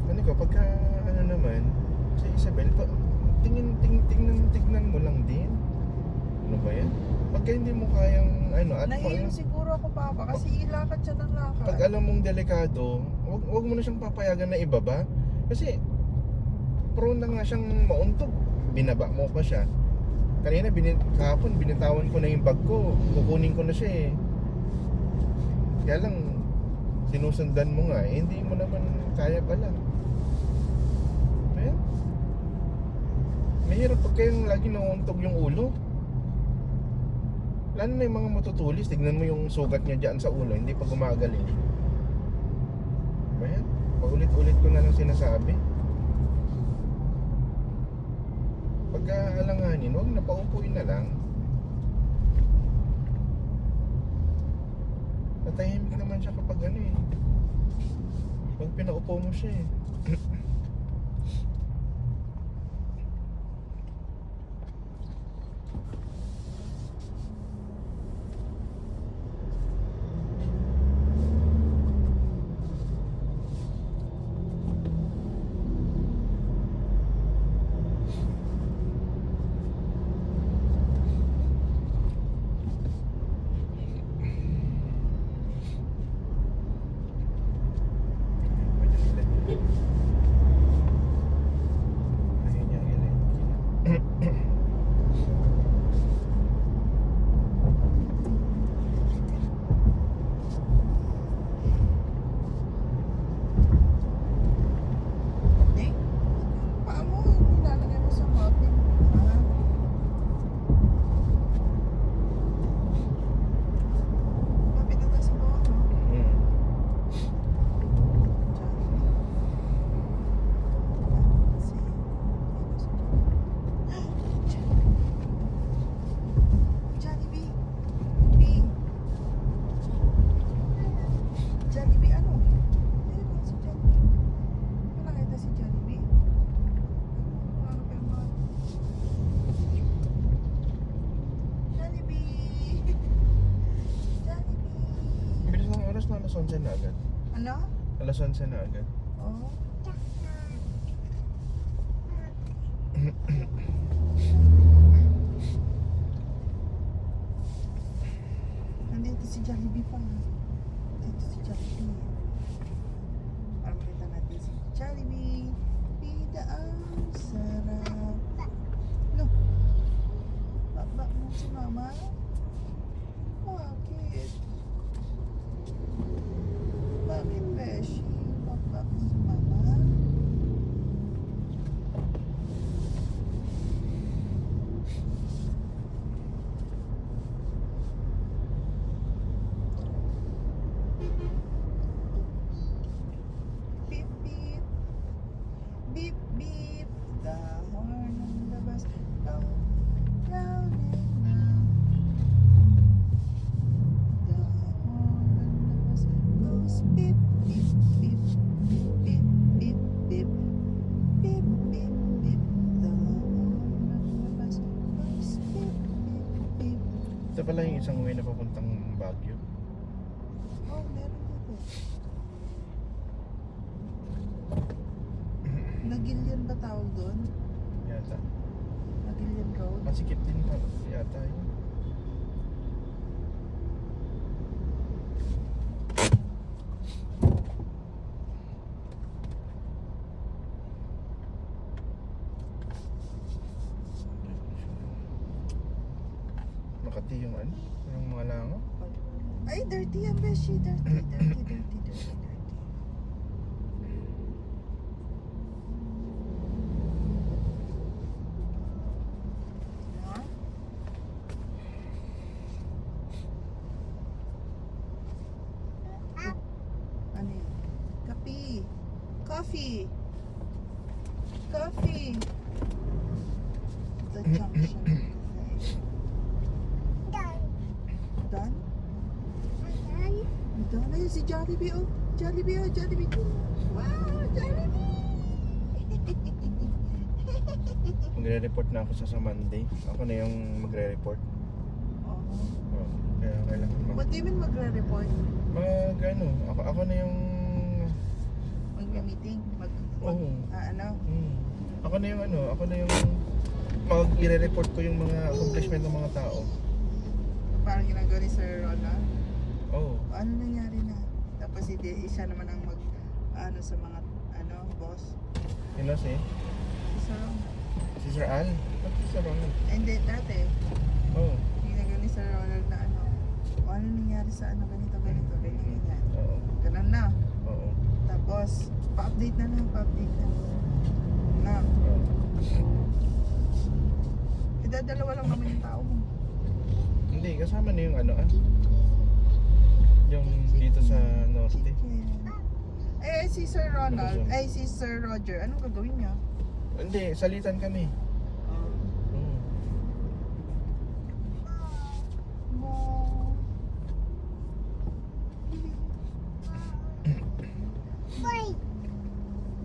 Ano ko, pagka ano naman, si Isabel, tingnan mo lang din. Ano ba yan? Pagka hindi mo kayang ano, at Nahilo siguro ako, Papa, kasi ilakad siya ng lakad. pag alam mong delikado, wag mo na siyang papayagan na ibaba. Kasi prone na nga siyang mauntog. Binaba mo pa siya. Kanina, kahapon, binitawan ko na yung bag ko. Kukunin ko na siya eh. Kaya lang, sinusundan mo nga eh. Hindi mo naman kaya pala. Ayan. Mahirap pag kayong lagi nauuntog yung ulo. Lalo na yung mga matutulis. Tignan mo yung sugat niya dyan sa ulo. Hindi pa gumagaling. Ayan. Paulit-ulit ko na lang sinasabi. Pagka alanganin, huwag na paupuin na lang. Natahimik naman siya kapag ano eh. Pag pinaupo mo siya eh. Ayun yung ilan. Eh? Paa mo, nilalagay mo sa mouth eh. Ah. Lapit na tayo sa bawah, no? Jollibee. Jollibee, ano? Ayun na, si Jollibee. Wala kita si Jollibee. Ano pa yung mga... Jollibee! Jollibee! Bilis ng oras na, alas 11 na agad. Ano? Alas 11 na agad. Oh. Nandito si Jollibee pa. Nandito si Jollibee. Para makita pala yung isang way na papuntang Baguio. Oh, meron dito. Nagilian ba tawag doon? Yata. Nagilian Road? Masikip din pa yata yun. Makati yung ano? Yung mga langaw. Ay, dirty yan, Beshi. Dirty. Ha? Ano yun? Coffee. The junction. Done? Done? Ayun si Jollibee, oh. Jollibee. Wow, Jollibee! Magre-report na ako sa Monday. Ako na yung magre-report. Oh. Oh, kaya kailangan What do you mean magre-report? ako na yung Mag-meeting? Oo. Ano? Ako na yung i-report ko yung mga accomplishment ng mga tao. Parang ginagawa ni Sir Ronald. Oo. Ano nangyari na? Tapos siya naman ang sa mga boss. Yun na si Sir Ronald. Sir Al. Ba't si Sir Ronald? Hindi, dati. Oo. Ginagawa ni Sir Ronald na ano nangyari sa ganito, ganyan. Oo. Ganun na. Oo. Tapos, pa-update na. Na. Oo. Idadalawa lang naman yung tao mo. Hindi, kasama na yung yung dito sa Norte. Si Sir Ronald, si Sir Roger, anong gagawin niya? Hindi, salitan kami. Oo.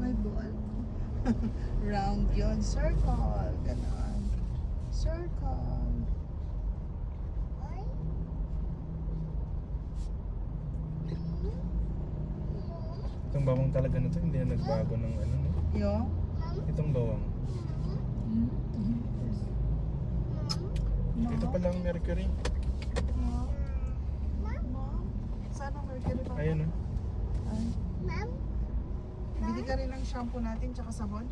May ball. Round yun. Circle. Ganon. Circle. Itong bawang talaga na to, hindi na nagbago ng no? Yo? Itong bawang. Ito palang Mercury. Sana Mercury pa. Ayun Ay. Bili ka rin ng shampoo natin tsaka sabon?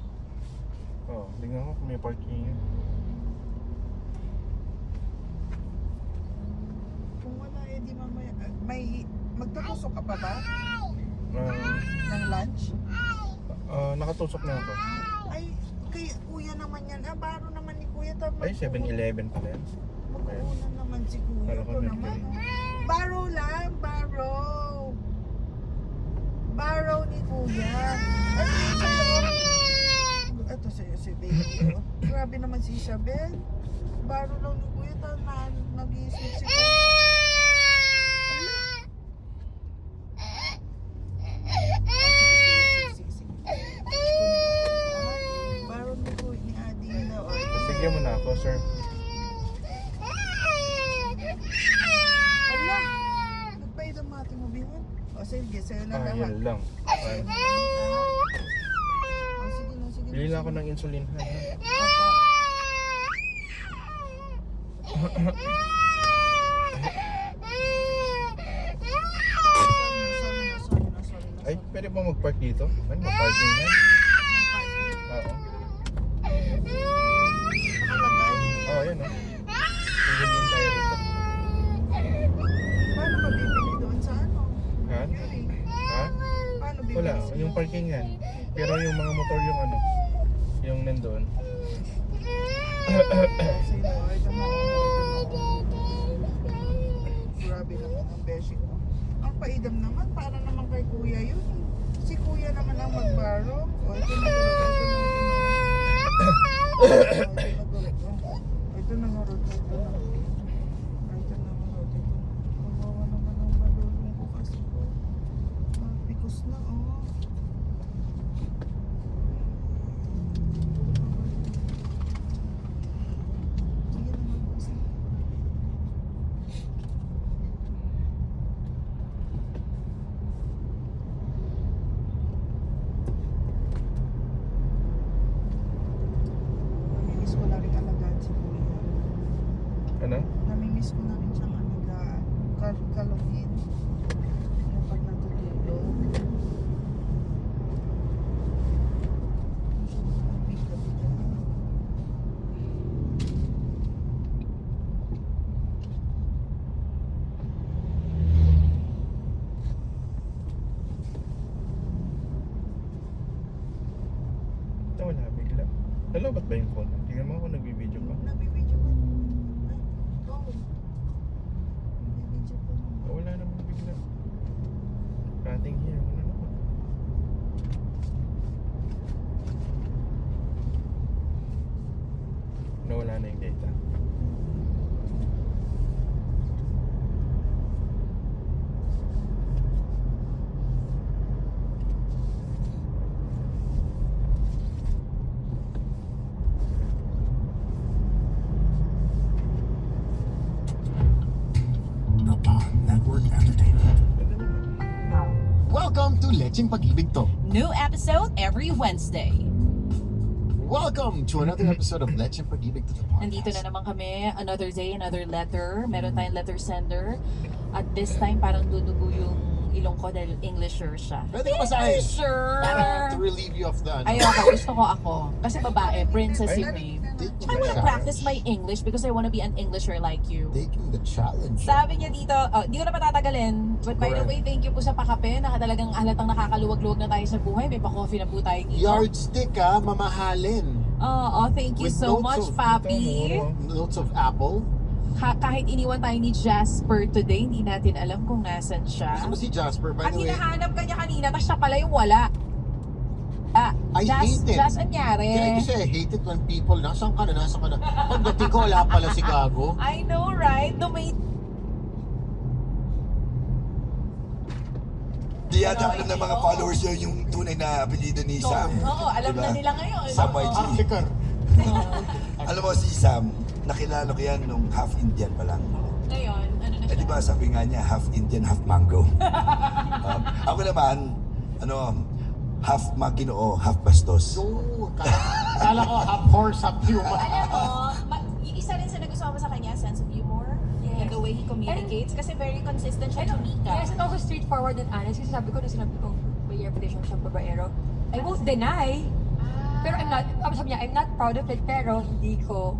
Oh, tingnan ko kung may parking. Kung wala di mamaya. May magtutusok ka pa ba? Ng lunch? Nakatusok na ako. Ay, kay kuya naman yan. Baro naman ni kuya. Ay, 7-Eleven pala yan. Mag-uunan naman si kuya. Kala ko Ito naman. Mercury. Baro lang, baro. Baro ni kuya. Ay, ito sa'yo si baby. Grabe naman si Isabel. Baro lang ni kuya. Nag-iisip si kuya. Baro ni kuya ni Adi na. Bigyan mo na ako, sir. Ala, nagpaidamati mo bihan. O sige, sa'yo na lahat. Yun lang. Sige. Bili lang ako ng insulin. Ay, pwede ba mag-park dito? Ay, mag-parking na. Oo. Oo, yan o. Piliin tayo rito. Paano ka bibili doon sa Ha? Ha? Paano bibili? Wala, yung parking yan. Pero yung mga motor yung yung nandoon. Grabe naman ang beshi ko. Ang paidam naman, para naman kay kuya yun. Si kuya naman ang magbaro. O, ito na ito na nga road. Magawa naman ang malulong ko kasi po. Because na, Sige na, mag-bus na. Ano? Namimiss ko na rin siyang amigaan. Kalungin. Kapag natutulog. Wala, bigla. Hello, ba't ba yung phone? Tingnan mo ako, nagbibideo pa. Nabibidyo ko. Ay, go. Nabibidyo ko. Wala naman bigla. Cutting here, wala naman. Nawala na yung data. The Bond Network Entertainment. Pwede naman. Welcome to Lecheng Pag-ibig To. New episode every Wednesday. Welcome to another episode of Lecheng Pag-ibig To, the podcast. Nandito na naman kami, another day, another letter. Meron tayong letter sender. At this time, parang dudugo yung ilong ko dahil Englisher siya. Pwede ka basahin. Englisher! To relieve you of the... Ayoko, gusto ko ako. Kasi babae, princess yung name. Taking I the wanna practice my challenge. English because I wanna be an Englisher like you. Taking the challenge. Sabi niya dito, di ko na patatagalin. But by the Correct. way, thank you po sa pakape. Talagang halatang nakakaluwag-luwag na tayo sa buhay. May pa-coffee na po tayo dito. Yardstick mamahalin. Oo, thank you With so notes much, of- Papi. Notes of apple. Kahit iniwan tayo ni Jasper today, hindi natin alam kung nasan siya. Gusto mo si Jasper, by At the way? hinahanap ka niya kanina, tapos siya pala yung wala. I hate it. Jas, anyari? Kaya kasi I hate it when people, nasaan ka na? Pagdating ko, wala pala si Gago. I know, right? Di yata alam ng mga followers yun yung tunay na apelido ni Sam. Oo, alam Diba? na nila ngayon. Sam Oo. YG. Artiker. Alam mo si Sam, nakilala ko yan nung half Indian pa lang. Ngayon, ano na Eh siya? di ba sabi nga niya, half Indian, half mango. Ako naman, half maginoo, half bastos. So, kala ko half horse, half human. Alam mo, yung isa rin sa nagustuhan ko sa kanya, sense of humor. Yes. And the way he communicates. Kasi very consistent siya, Mika. Yes, and also straightforward and honest. Kasi sabi ko, nung sinabi ko, may reputation siyang babaero, I won't deny. Pero sabi niya, I'm not proud of it, pero hindi ko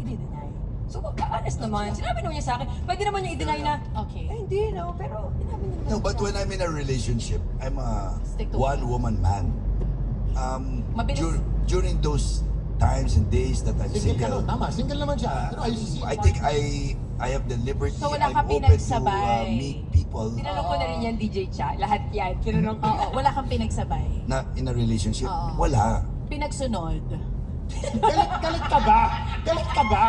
i-deny. So, honest naman. Sinabi naman niya sa akin, pwede naman niya i-deny na, Okay. ay, hindi, no, pero sinabi niya naman No, but siya. when I'm in a relationship, I'm a Stick to one-woman man. Mabilis. During those times and days that I'm Single ka single, no? Tama, single naman siya. Pero ayos si I think I have the liberty. So, wala I'm ka open to pinagsabay. meet people Tinanong ko na rin yan, DJ Cha. Lahat yan. Tinanong ko. Oo, wala kang pinagsabay. na in a relationship. Oo. Wala. Pinagsunod. Galit ka ba? Galit ka ba?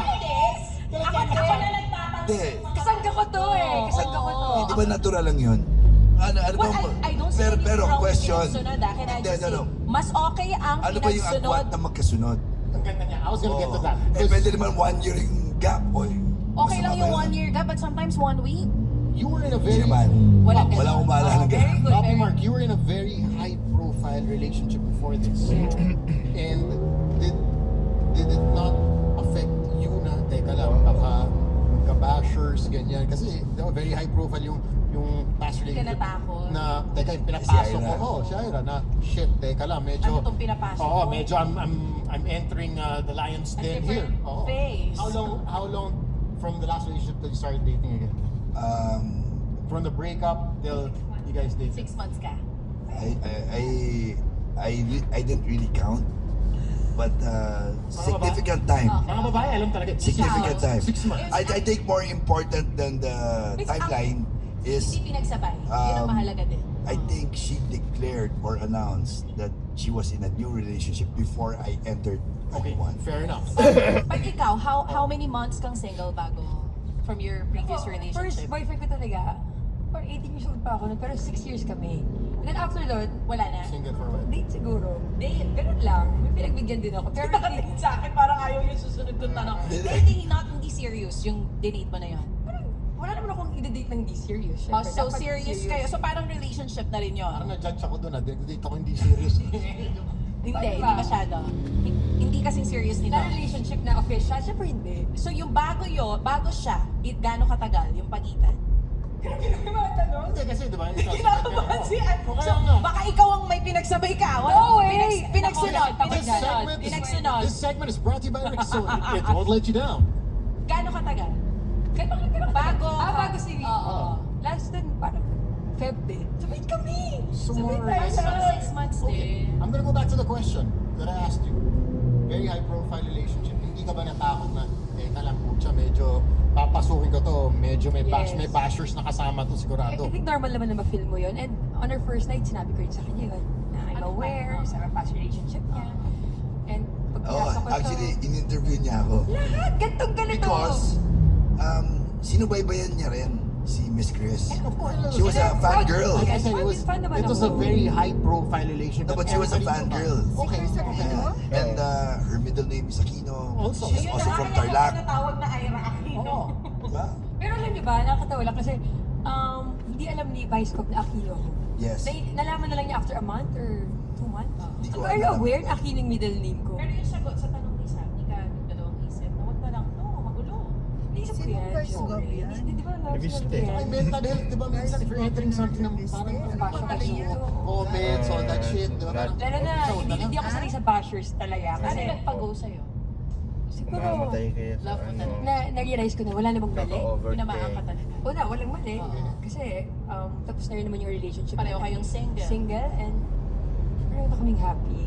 Ako din na nagtatanong. Hindi. Kasangga ko to eh. Kasangga ko to. Di ba natural lang yun? Ano Well, ba? I don't see pero, anything pero wrong with question. pinagsunod. Can I Hindi, just no, say, no. mas okay ang Ano ba yung pinagsunod. agwat na magkasunod? Ang ganda niya. I was gonna get to that. Eh, pwede naman 1 year yung gap. Oy. Okay lang yung 1 year gap, but sometimes 1 week. You were in a Hindi very... naman. Wala Wala akong maalala ng Very ganun. good. Papi very Mark, you were in a very high-profile relationship before this. And did it not affect you na, teka lang, baka magka-bashers, ganyan. Kasi very high-profile yung past Hindi ka relationship. natakot. Na, teka, yung pinapasok Si ko. Ira. Oh, si Ira, na, shit, teka lang, medyo... Ano tong pinapasok Oo, mo? medyo I'm entering the lion's A den different here. Oo. phase. How long from the last relationship that you started dating again? From the breakup till you guys dated? 6 months ka. I didn't really count. But significant time. Mga babae, alam talaga. Significant time. 6 months. I think more important than the timeline is Hindi pinagsabay. Yun ang mahalaga din. I think she declared or announced that she was in a new relationship before I entered Okay, one. fair enough. Pag ikaw, how many months kang single bago from your previous First relationship? boyfriend ko talaga, or 18 years old pa ako, pero 6 years kami. And then after that, Wala na. Single for what? date siguro. Date, ganun lang. May pinagbigyan din ako. Pero Nakatingin sa akin, parang ayaw yung susunod kong tanong. Dating hindi serious yung dinate mo na yun. wala naman akong i-date ng hindi serious. Oh, Syempre, so dapat serious kayo. So parang relationship na rin yun. Parang na-judge ako doon. Date ako hindi serious. Hindi Diba? masyado. Hindi kasing serious nito. Na relationship na official, syempre hindi. So yung bago siya, gaano katagal yung pagitan? Hindi kasi, di ba? Kinakabahan si Okay, So, nga. baka ikaw ang may pinagsabay ka. No way! Pinagsunod. This segment, Pinagsunod. this segment is brought to you by Rexona. It won't let you down. Gaano katagal? Bago. Bago. Bago si Vicky. Oo. Last din, parang Feb din. Sabay kami! So Sabay more tayo or less. sa 6 months Okay, din. I'm gonna go back to the question that I asked you. Very high profile relationship. Hindi ka ba natakot na, teka lang, putya, medyo papasukin ko to, medyo may Yes. may bashers na kasama to I sigurado. think normal naman na ma-feel mo yun. And on our first night, sinabi ko rin sa kanya yun. Na I'm Ano aware pa? sa past relationship niya. And pag Oh, pinasok ko actually, ito, in-interview niya ako. lahat, gantong ganito. Because, sinubaybayan niya rin si Miss Chris. And of course, She was a fangirl. Like I said, Fan naman it was a ako. very high profile relationship. No, but that she was a everybody knew fangirl. about. Okay, okay. And her middle name is Aquino. Also. She's Ayun, also from Nakakaya ko Tarlac. natawag na Ira Aquino. Oo. Diba? Pero alam niyo ba, nakakatawa lang kasi hindi alam ni Vice Cop na Aquino ako. Yes. Nalaman na lang niya after a month or 2 months. Di ko Are you alam. aware na Aquino yung middle name ko? Pero yung sagot sa tanong ni Sam, hindi ka nagdalawang isip. Huwag na lang, no, magulo. Naisip ko Sino yan. Vice Cop syempre. yan? Di ba love Nabiste. sinabi yan? Ay, mental health, di ba? Minsan, if you're entering something na parang Passion kasi yun. comments, all that shit, di ba? Parang, Lalo na, so, hindi ako sanay sa bashers talaga. Ano Kasi nagpag-go sa'yo? siguro, Mamamatay kayo sa Love mo ano. na-realize ko na wala namang mali. Kaka-over Pinamaan ka talaga. Una, walang mali. Oo. Kasi tapos na rin naman yung relationship. Pareho namin. kayong single. Single and pareho na kaming happy.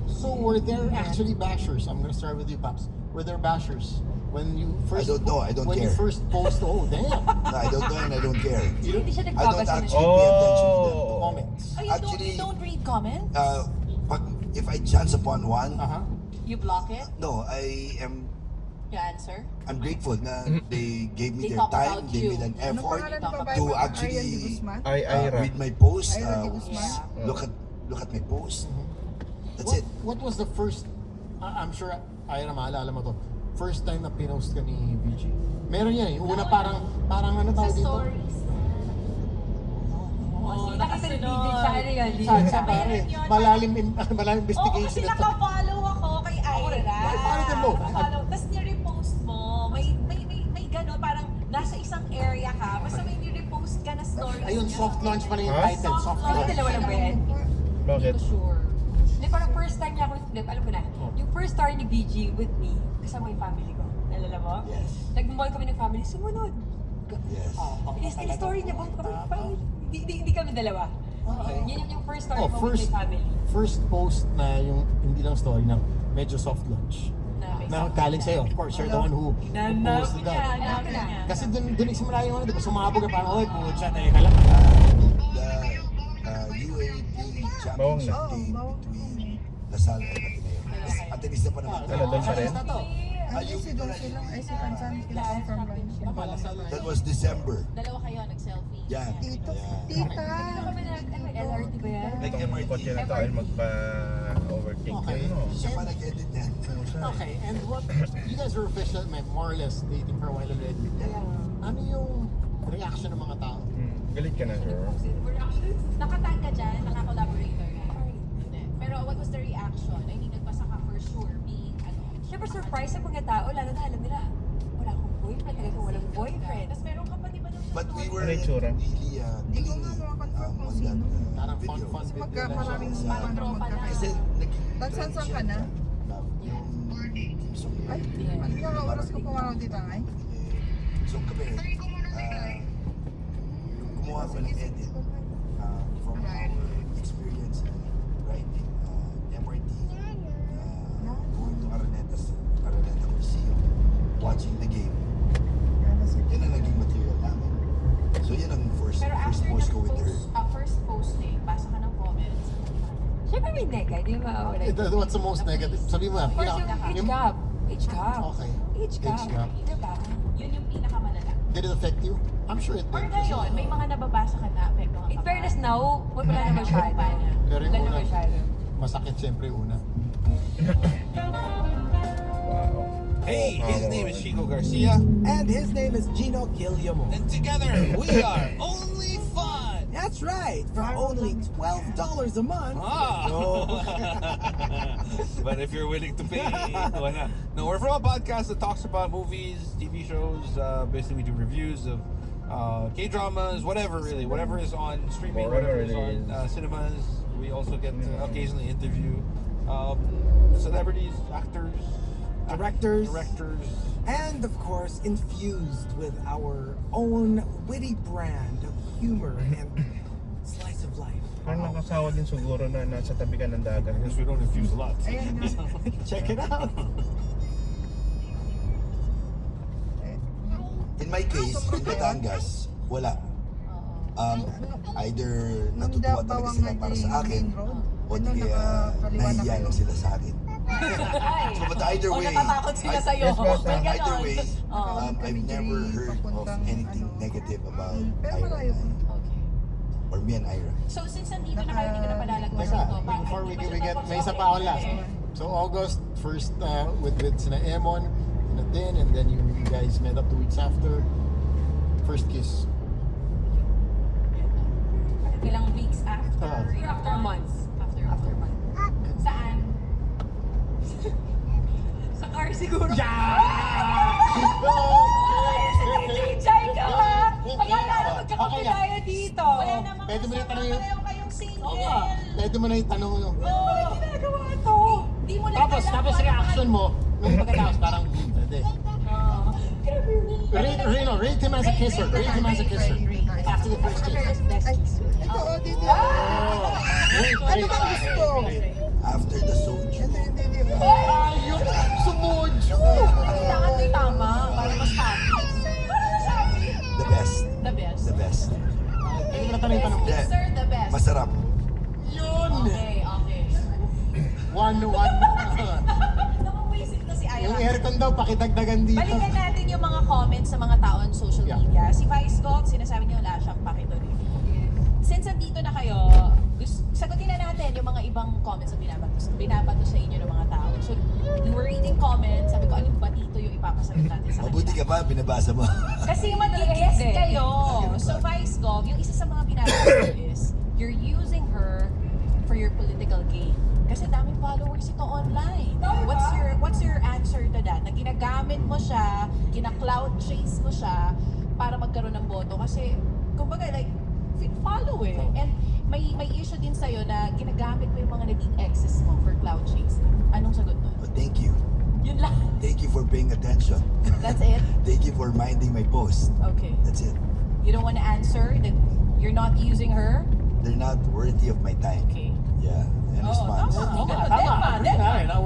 So were there actually bashers? I'm gonna start with you, Paps. Were there bashers when you first? I don't know, I don't when care. you first post, oh damn, No, I don't know and I don't care. Hindi siya I don't nagbabasa actually ng... pay attention to them. Oh. comments. Oh, Actually- you don't read comments? If I chance upon one, You block it? no, You answer? I'm grateful na they gave me They their talk time, about they you. made an Ano effort pangalan ng babae to mo? Ariel Di actually Guzman? Ira. read my post, Ira Di Guzman? look at my post. That's What, it. what was the first? I'm sure Ira maalala mo to. First time na pinost ka ni VG. Meron yan eh. Una parang ano Sa tawag dito? stories. Oh, nakapag-video sa ano yun? Sa pare. Malalim investigation. Oo, kasi at- naka-follow ako kay Ira. Follow them both. Naka-follow. Tapos nirepost mo. May gano'n, parang nasa isang area ka. Basta may nirepost ka na stories Ayun, niya. soft launch pala yung Huh? title. Soft Ano launch. dalawa lang ba yan? Bakit? Hindi ko sure. Hindi, parang first time niya ako, alam ko na, yung first story ni BG with me, kasama yung family ko. Nalala mo? Yes. Nag-mall kami ng family, sumunod. Yes. Yung story niya, parang hindi kami dalawa. Okay. Yan yung first story Oh, mo first- with my family. First post na yung hindi lang story na medyo soft launch. Na may Na galing sa'yo. Of course, you're the one who posted that. Hanapin niya. Kasi dun nagsimula yung ano, di ba? Sumabog ka parang, oy, putya, teka lang. The UAP Bawang championship na. game bawang. between Lasal and Ateneo. Atenista pa naman. Ano, doon pa rin? Ay, si Dulce lang. Ay, si Pansan. Kina-confirm ba niya? That was December. Dalawa kayo, nag-selfie. Yan. Tito, Yan. tita. Kami LRT ba yan? Itong kotse na to ay magpa-overtake Okay. yun, no? Siya pa nag-edit niyan. Okay, and what, you guys were official, more or less dating for a while already. Ano yung reaction ng mga tao? Galit ka na, sir. Nakatag ka dyan, naka-collaborator ka. Hindi. Pero what was the reaction? I mean, nagbasa ka for sure, being ano. Siyempre surprise sa mga tao, lalo na alam nila, wala akong boyfriend, talaga walang boyfriend. Tapos meron ka pa di ba nung But we were Ano yung tsura? really Hindi ko nga makakonfirm kung on sino. that Parang video. fun Kasi video. maraming Parang tropa na. Kasi naging Nagsansang ka na? yung team song Ay, magkakaoras ko pumaraw dito ay. So kami, gumawa ko ng edit from our experience writing MRT, going to Araneta Coliseum, watching the game. Yan ang naging material namin. So yan ang first Pero after post ko with her. first posting, basa ka ng comments. Siyempre may nega, di ba? What's the most negative? Sabi mo, Of course, yung age gap. Age gap. Okay. Age gap. Age gap. Diba? Yun yung pinakamalala. Did it affect you? I'm sure it Or did. ngayon, may mga nababasa ka na apektuhan In ka fairness pa. now, wala na masyado. Pero yung Wala na una, masyado. masakit siyempre yung una. Wow. Hey, his name is Chico Garcia, And his name is Gino Guillermo. and together we are Only Fun. That's right, for only $12 a month. Ah. But if you're willing to pay, why not? No, we're from a podcast that talks about movies, TV shows. Basically, we do reviews of K-dramas, whatever really, whatever is on streaming, whatever is on cinemas. We also get to occasionally interview celebrities, actors, Directors. directors. And of course, infused with our own witty brand of humor and slice of life. Parang nakasawa din siguro na nasa tabi ka ng dagat. I guess we don't infuse a lot. Ayan nga. Check it out. In my case, in Batangas, wala. Either natutuwa talaga sila para sa akin, o di kaya nahiya lang sila sa akin. So, but either O way, natatakot sila sa'yo. May either ganon. way, Oo. I've never heard of anything negative about Ira and I, Okay. or me and Ira. So since nandito na kayo, hindi ko na palalagpas Teka, ito. before we get, may isa pa ako last. So August, first with sina Emon, sina Tin, and then you guys met up 2 weeks after. First kiss. Ilang weeks after? After months. After month. Saan? Sa car siguro. Jai ka ha! Akala na magkakape tayo dito. Wala namang Pwede mo na kasama, tanong yun. pareho kayong single. Oo nga. Pwede mo na yung tanong mo. Ginagawa to. Di mo lang Tapos reaction mo, nung pagkatapos parang, pwede. Rate him as a kisser. Rate him as a kisser. After the first kiss. Ito, oh, dito. Ano bang gusto? After the soju, Ayun! Sumojo! Kailangan may tama para mas happy. the best. The best. The best. Pwede mo na tanong yung tanong mo. Yeah. Sir, the best. Masarap. Yun! Okay. One. Nakuwisip na si Ira. Yung aircon daw, pakidagdagan dito. Balikan natin yung mga comments sa mga tao on social Yeah. media. Si Vice Gog, sinasabi niya wala siyang pakituloy. Since nandito na kayo, sagutin na natin yung mga ibang comments na binabato sa inyo ng mga tao. So, we were reading comments, sabi ko, alin ba dito yung ipapasagot natin sa Mabuti ka kanila? pa, binabasa mo. Kasi mag-guest kayo. So, Vice Gog, yung isa sa mga binabato is, you're using her for your political gain. Kasi daming followers ito online. What's your answer to that? Na ginagamit mo siya, gina-cloud chase mo siya para magkaroon ng boto. Kasi, kumbaga, like, follow eh. And may issue din sa'yo na ginagamit mo yung mga naging exes mo for cloud chase. Anong sagot nun? But thank you. Yun lang. Thank you for paying attention. That's it? Thank you for minding my post. Okay. That's it. You don't want to answer that you're not using her? They're not worthy of my time. Okay. Yeah. And response. Tama.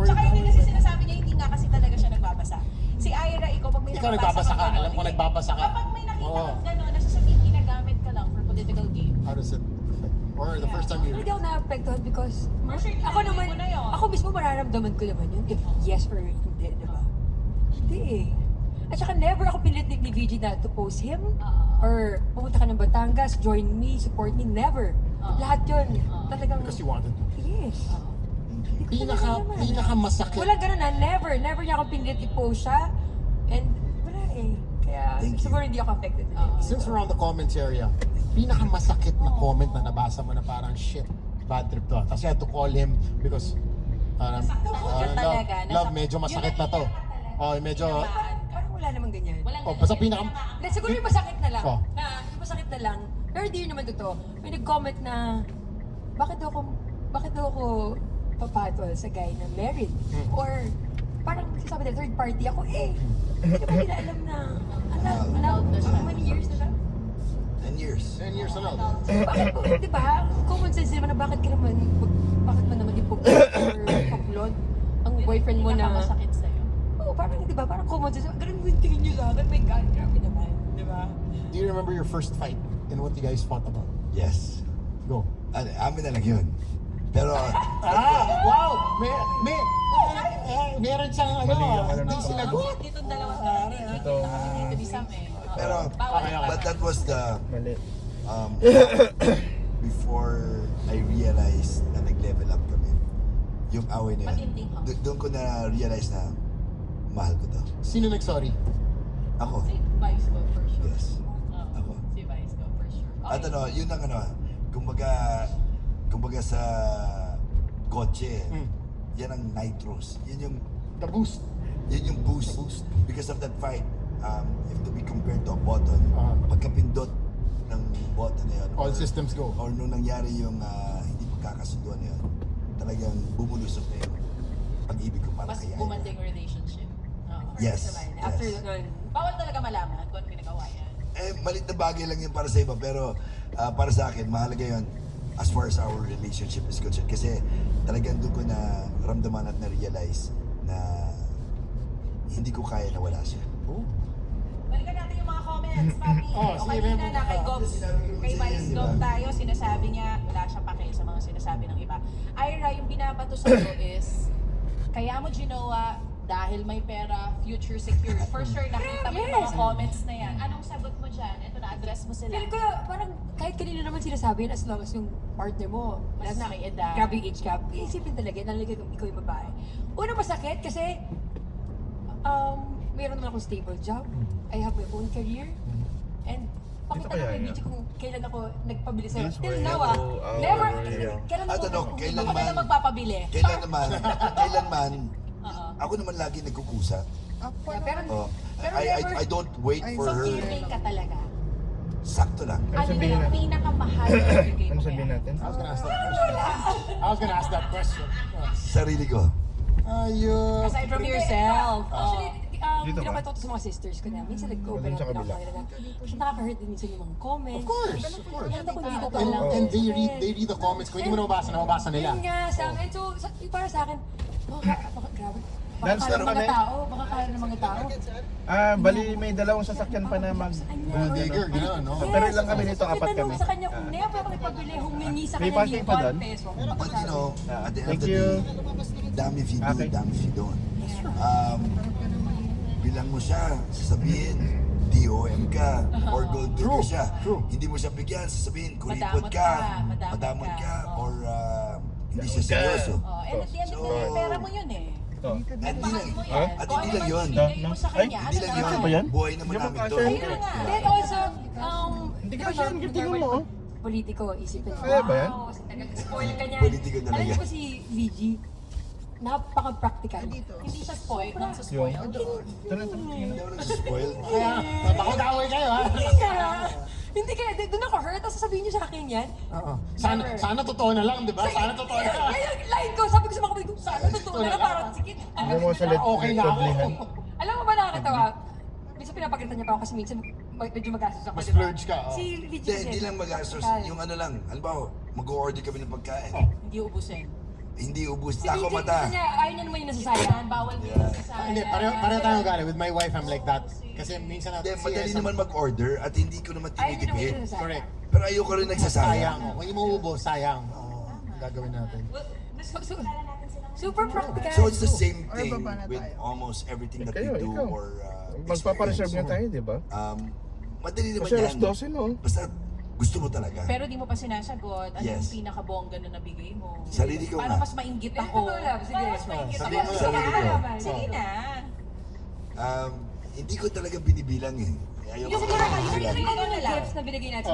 Tsaka hindi kasi sinasabi niya, hindi nga kasi talaga siya nagbabasa. Si Ira, ikaw pag may Ikaw nagbabasa ka, alam ko nagbabasa ka. Kapag may nakita Oo. kang gano'n, nasasabihin ginagamit ka lang for political gain. How does it affect? Or the first time you... Hindi ako na-apektuhan because Sure, ako naman, mo na yun. ako mismo mararamdaman ko naman yun if yes or hindi, di ba? Hindi eh. At saka never ako pilit ni VG na to post him or pumunta ka ng Batangas, join me, support me, never. Lahat yun. Talagang, Because you wanted to. yes. Pinaka masakit. Walang ganun na, never niya ako pilit i-post siya. And wala eh. Kaya Thank you. siguro hindi ako affected. Since we're on the comments area, pinaka masakit na comment na nabasa mo na parang shit, bad trip to. Tapos you had to call him because love, medyo masakit na to. Oh, medyo... Parang wala namang ganyan. Oh, basta pinaka... Siguro yung masakit na lang. Oh. Yung masakit na lang. Pero hindi yun naman totoo. May nag-comment na, bakit daw ako papatol sa guy na married? Or parang sabi nila, third party ako, hindi ba nila alam na, how many years na lang? 10 years. 10 years na lang. Bakit, di ba? Common sense naman na bakit mo naman ipupulot or paplot ang boyfriend mo na, Masakit sa'yo. parang, di ba, parang common sense, ganun mo yung tingin nyo sa akin, my God, grabe naman, di ba? Do you remember your first fight and what you guys fought about? Yes. Go. Amin na lang yun. Pero, Wow! Meron siyang Mali yung ano hindi na- sila go. Dito dalawang dito dito isang pero, but that was the, Mali. before I realized na nag-level up kami. Yung away na yun. Matinding ha? Doon ko na-realize na mahal ko to. Sino nagsorry? Ako. Si Vice Gog for sure. Yes. Ako. Si Vice Gog for sure. At yun ang kumbaga sa kotse, yan ang nitros. Yun yung The boost. Yun yung boost. Because of that fight, if to be compared to a button, pagkapindot ng button na yun, All systems go. or nung nangyari yung hindi pagkakasunduan na yun, talagang bumulusok na yung pag-ibig ko para Mas kay Aya. gumanda yung relationship. Oo. Yes. After yes. nun, Bawal talaga malaman kung ano ginagawa yan. Malit na bagay lang yun para sa iba, pero para sa akin, mahalaga yun as far as our relationship is concerned. Kasi talagang doon ko na ramdaman at na-realize na hindi ko kaya na wala siya. Balikan natin yung mga comments, Papi. Oh, O sige, kanina Memo. na kay Gob, kay Vice Diba? Gob tayo, sinasabi niya, wala siya pake sa mga sinasabi ng iba. Ira, yung binabato sa'yo is, kaya mo ginawa dahil may pera, future secure. For sure, nakita mo yung mga comments na yan. Anong sagot mo dyan? Ito, na-address mo sila. feel ko parang kahit kanina naman sinasabi yun, as long as yung partner mo, Mas na may edad. grabe yung age gap, iisipin talaga, nalaga kung ikaw yung babae. Una masakit kasi, mayroon naman akong stable job, I have my own career, and pakita kaya na may niya? video kung kailan ako nagpabili sa'yo. This Till way, now oh, never, yeah. kailan At ano, ako- kailan Ako na lang magpapabili. kailanman, Oo. ako naman lagi nagkukusa. Yeah, pero, Oh, pero I never, don't wait for So, her. giving ka talaga. Sakto lang. Ano Ano na sabihin yung natin? pinakamahal na bigay Ano mo sabihin kaya? natin? I was gonna ask that question. I was gonna ask that question. Sarili ko. Ayun. Aside from yourself. Actually, Dito ba? pinapataw to sa mga sisters ko na. Minsan nag-open Doon up sa na ako kabila. nila na. Kasi nakaka-hurt din minsan yung mga comments. Of course. Alam ko hindi totoo And, lang. and they read the comments. Kung hindi mo nababasa nila. Yun nga, sa akin. So, para sa akin, grabe. Baka Dance kala na ng mga kami. tao, baka kala ng mga tao. Bali may dalawang sasakyan pa na mag... Gold digger, gano'n, no? Pero ilang kami nito, apat May tanong kami. sa kanya kung na pa makipagpili, humingi sa May kanya parking ni pa 1 doon? peso. But you know, at the end of Thank the you. day, damn if you do, Okay. damn if you don't. Bilang mo siya, sasabihin, DOM ka, or gold digger True, siya. true. Hindi mo siya bigyan, sasabihin, Madamot kuripot ka, ka, madamot ka, or hindi siya Ka. seryoso. Oh, and at the end of the day, pera mo yun eh. Ito. At hindi lang, Mo Ha? yan. At Kung hindi ano lang man yun. ibigay mo sa Ay, kanya, Hindi ano lang na yun. Ito ba yan? Buhay naman Hindi mo namin kasha to. yun. Ayun nga. Then also, Hindi di ka ba siya, normal tingin mo, oh. Politiko, isipin mo. Kaya ba yan? Wow, spoil ka niyan. Politiko talaga. Alam niyo ba si VG? Napaka-practical. Hindi siya spoiled, nang sa spoiled. Ito na, ito na. Hindi ako nagsispoil. Kaya, baka mag-away kayo, ha? Hindi kaya, doon ako hurt, tapos sasabihin niyo sa akin yan. Oo. Sana totoo na lang, di ba? Sana totoo na lang. Kaya yung line ko, sabi ko sa mga kapatid ko, sana totoo na lang, parang sikit. Hindi mo sa let Okay na ako. lihan. Alam mo ba nakakatawa? Minsan pinapagalitan niya pa ako kasi minsan medyo magastos ako. Mas di ba? splurge ka, oh. Si VG Hindi lang magastos. Yung ano lang, halimbawa, mag-order kami ng pagkain. Hindi ubusin. Hindi ubus. Si Ako VG, mata. gusto niya, ayaw niya naman yung nasasayang. Yan, bawal din Yeah. sa Hindi, pareho tayong ugali. With my wife, I'm like that. Kasi minsan Hindi, natin madali naman mag-order at hindi ko naman Ayaw niya naman yung tinitipid. nasasayang. Correct. Pero ayoko rin Sayang. nagsasayang. Kung hindi mo ubos, sayang. Gagawin natin. Super practical. So it's the same Or thing baba na with tayo. almost everything that Kayo, we do ikaw. or Magpapareserve nga tayo, experience. di ba? Madali naman Kasi yan. alas 12, no? Basta gusto mo talaga. Pero di mo pa sinasagot. Ano Yes. yung pinakabongga na nabigay mo? Sarili ko Para nga. mas mainggit ako. Sige. Para mas mainggit Sabi ako. mo, Sige sarili ko. na. Sige na. Hindi ko talaga binibilang eh. Ayoko Kasi ko parang binibilang. ano yung gifts na binigay natin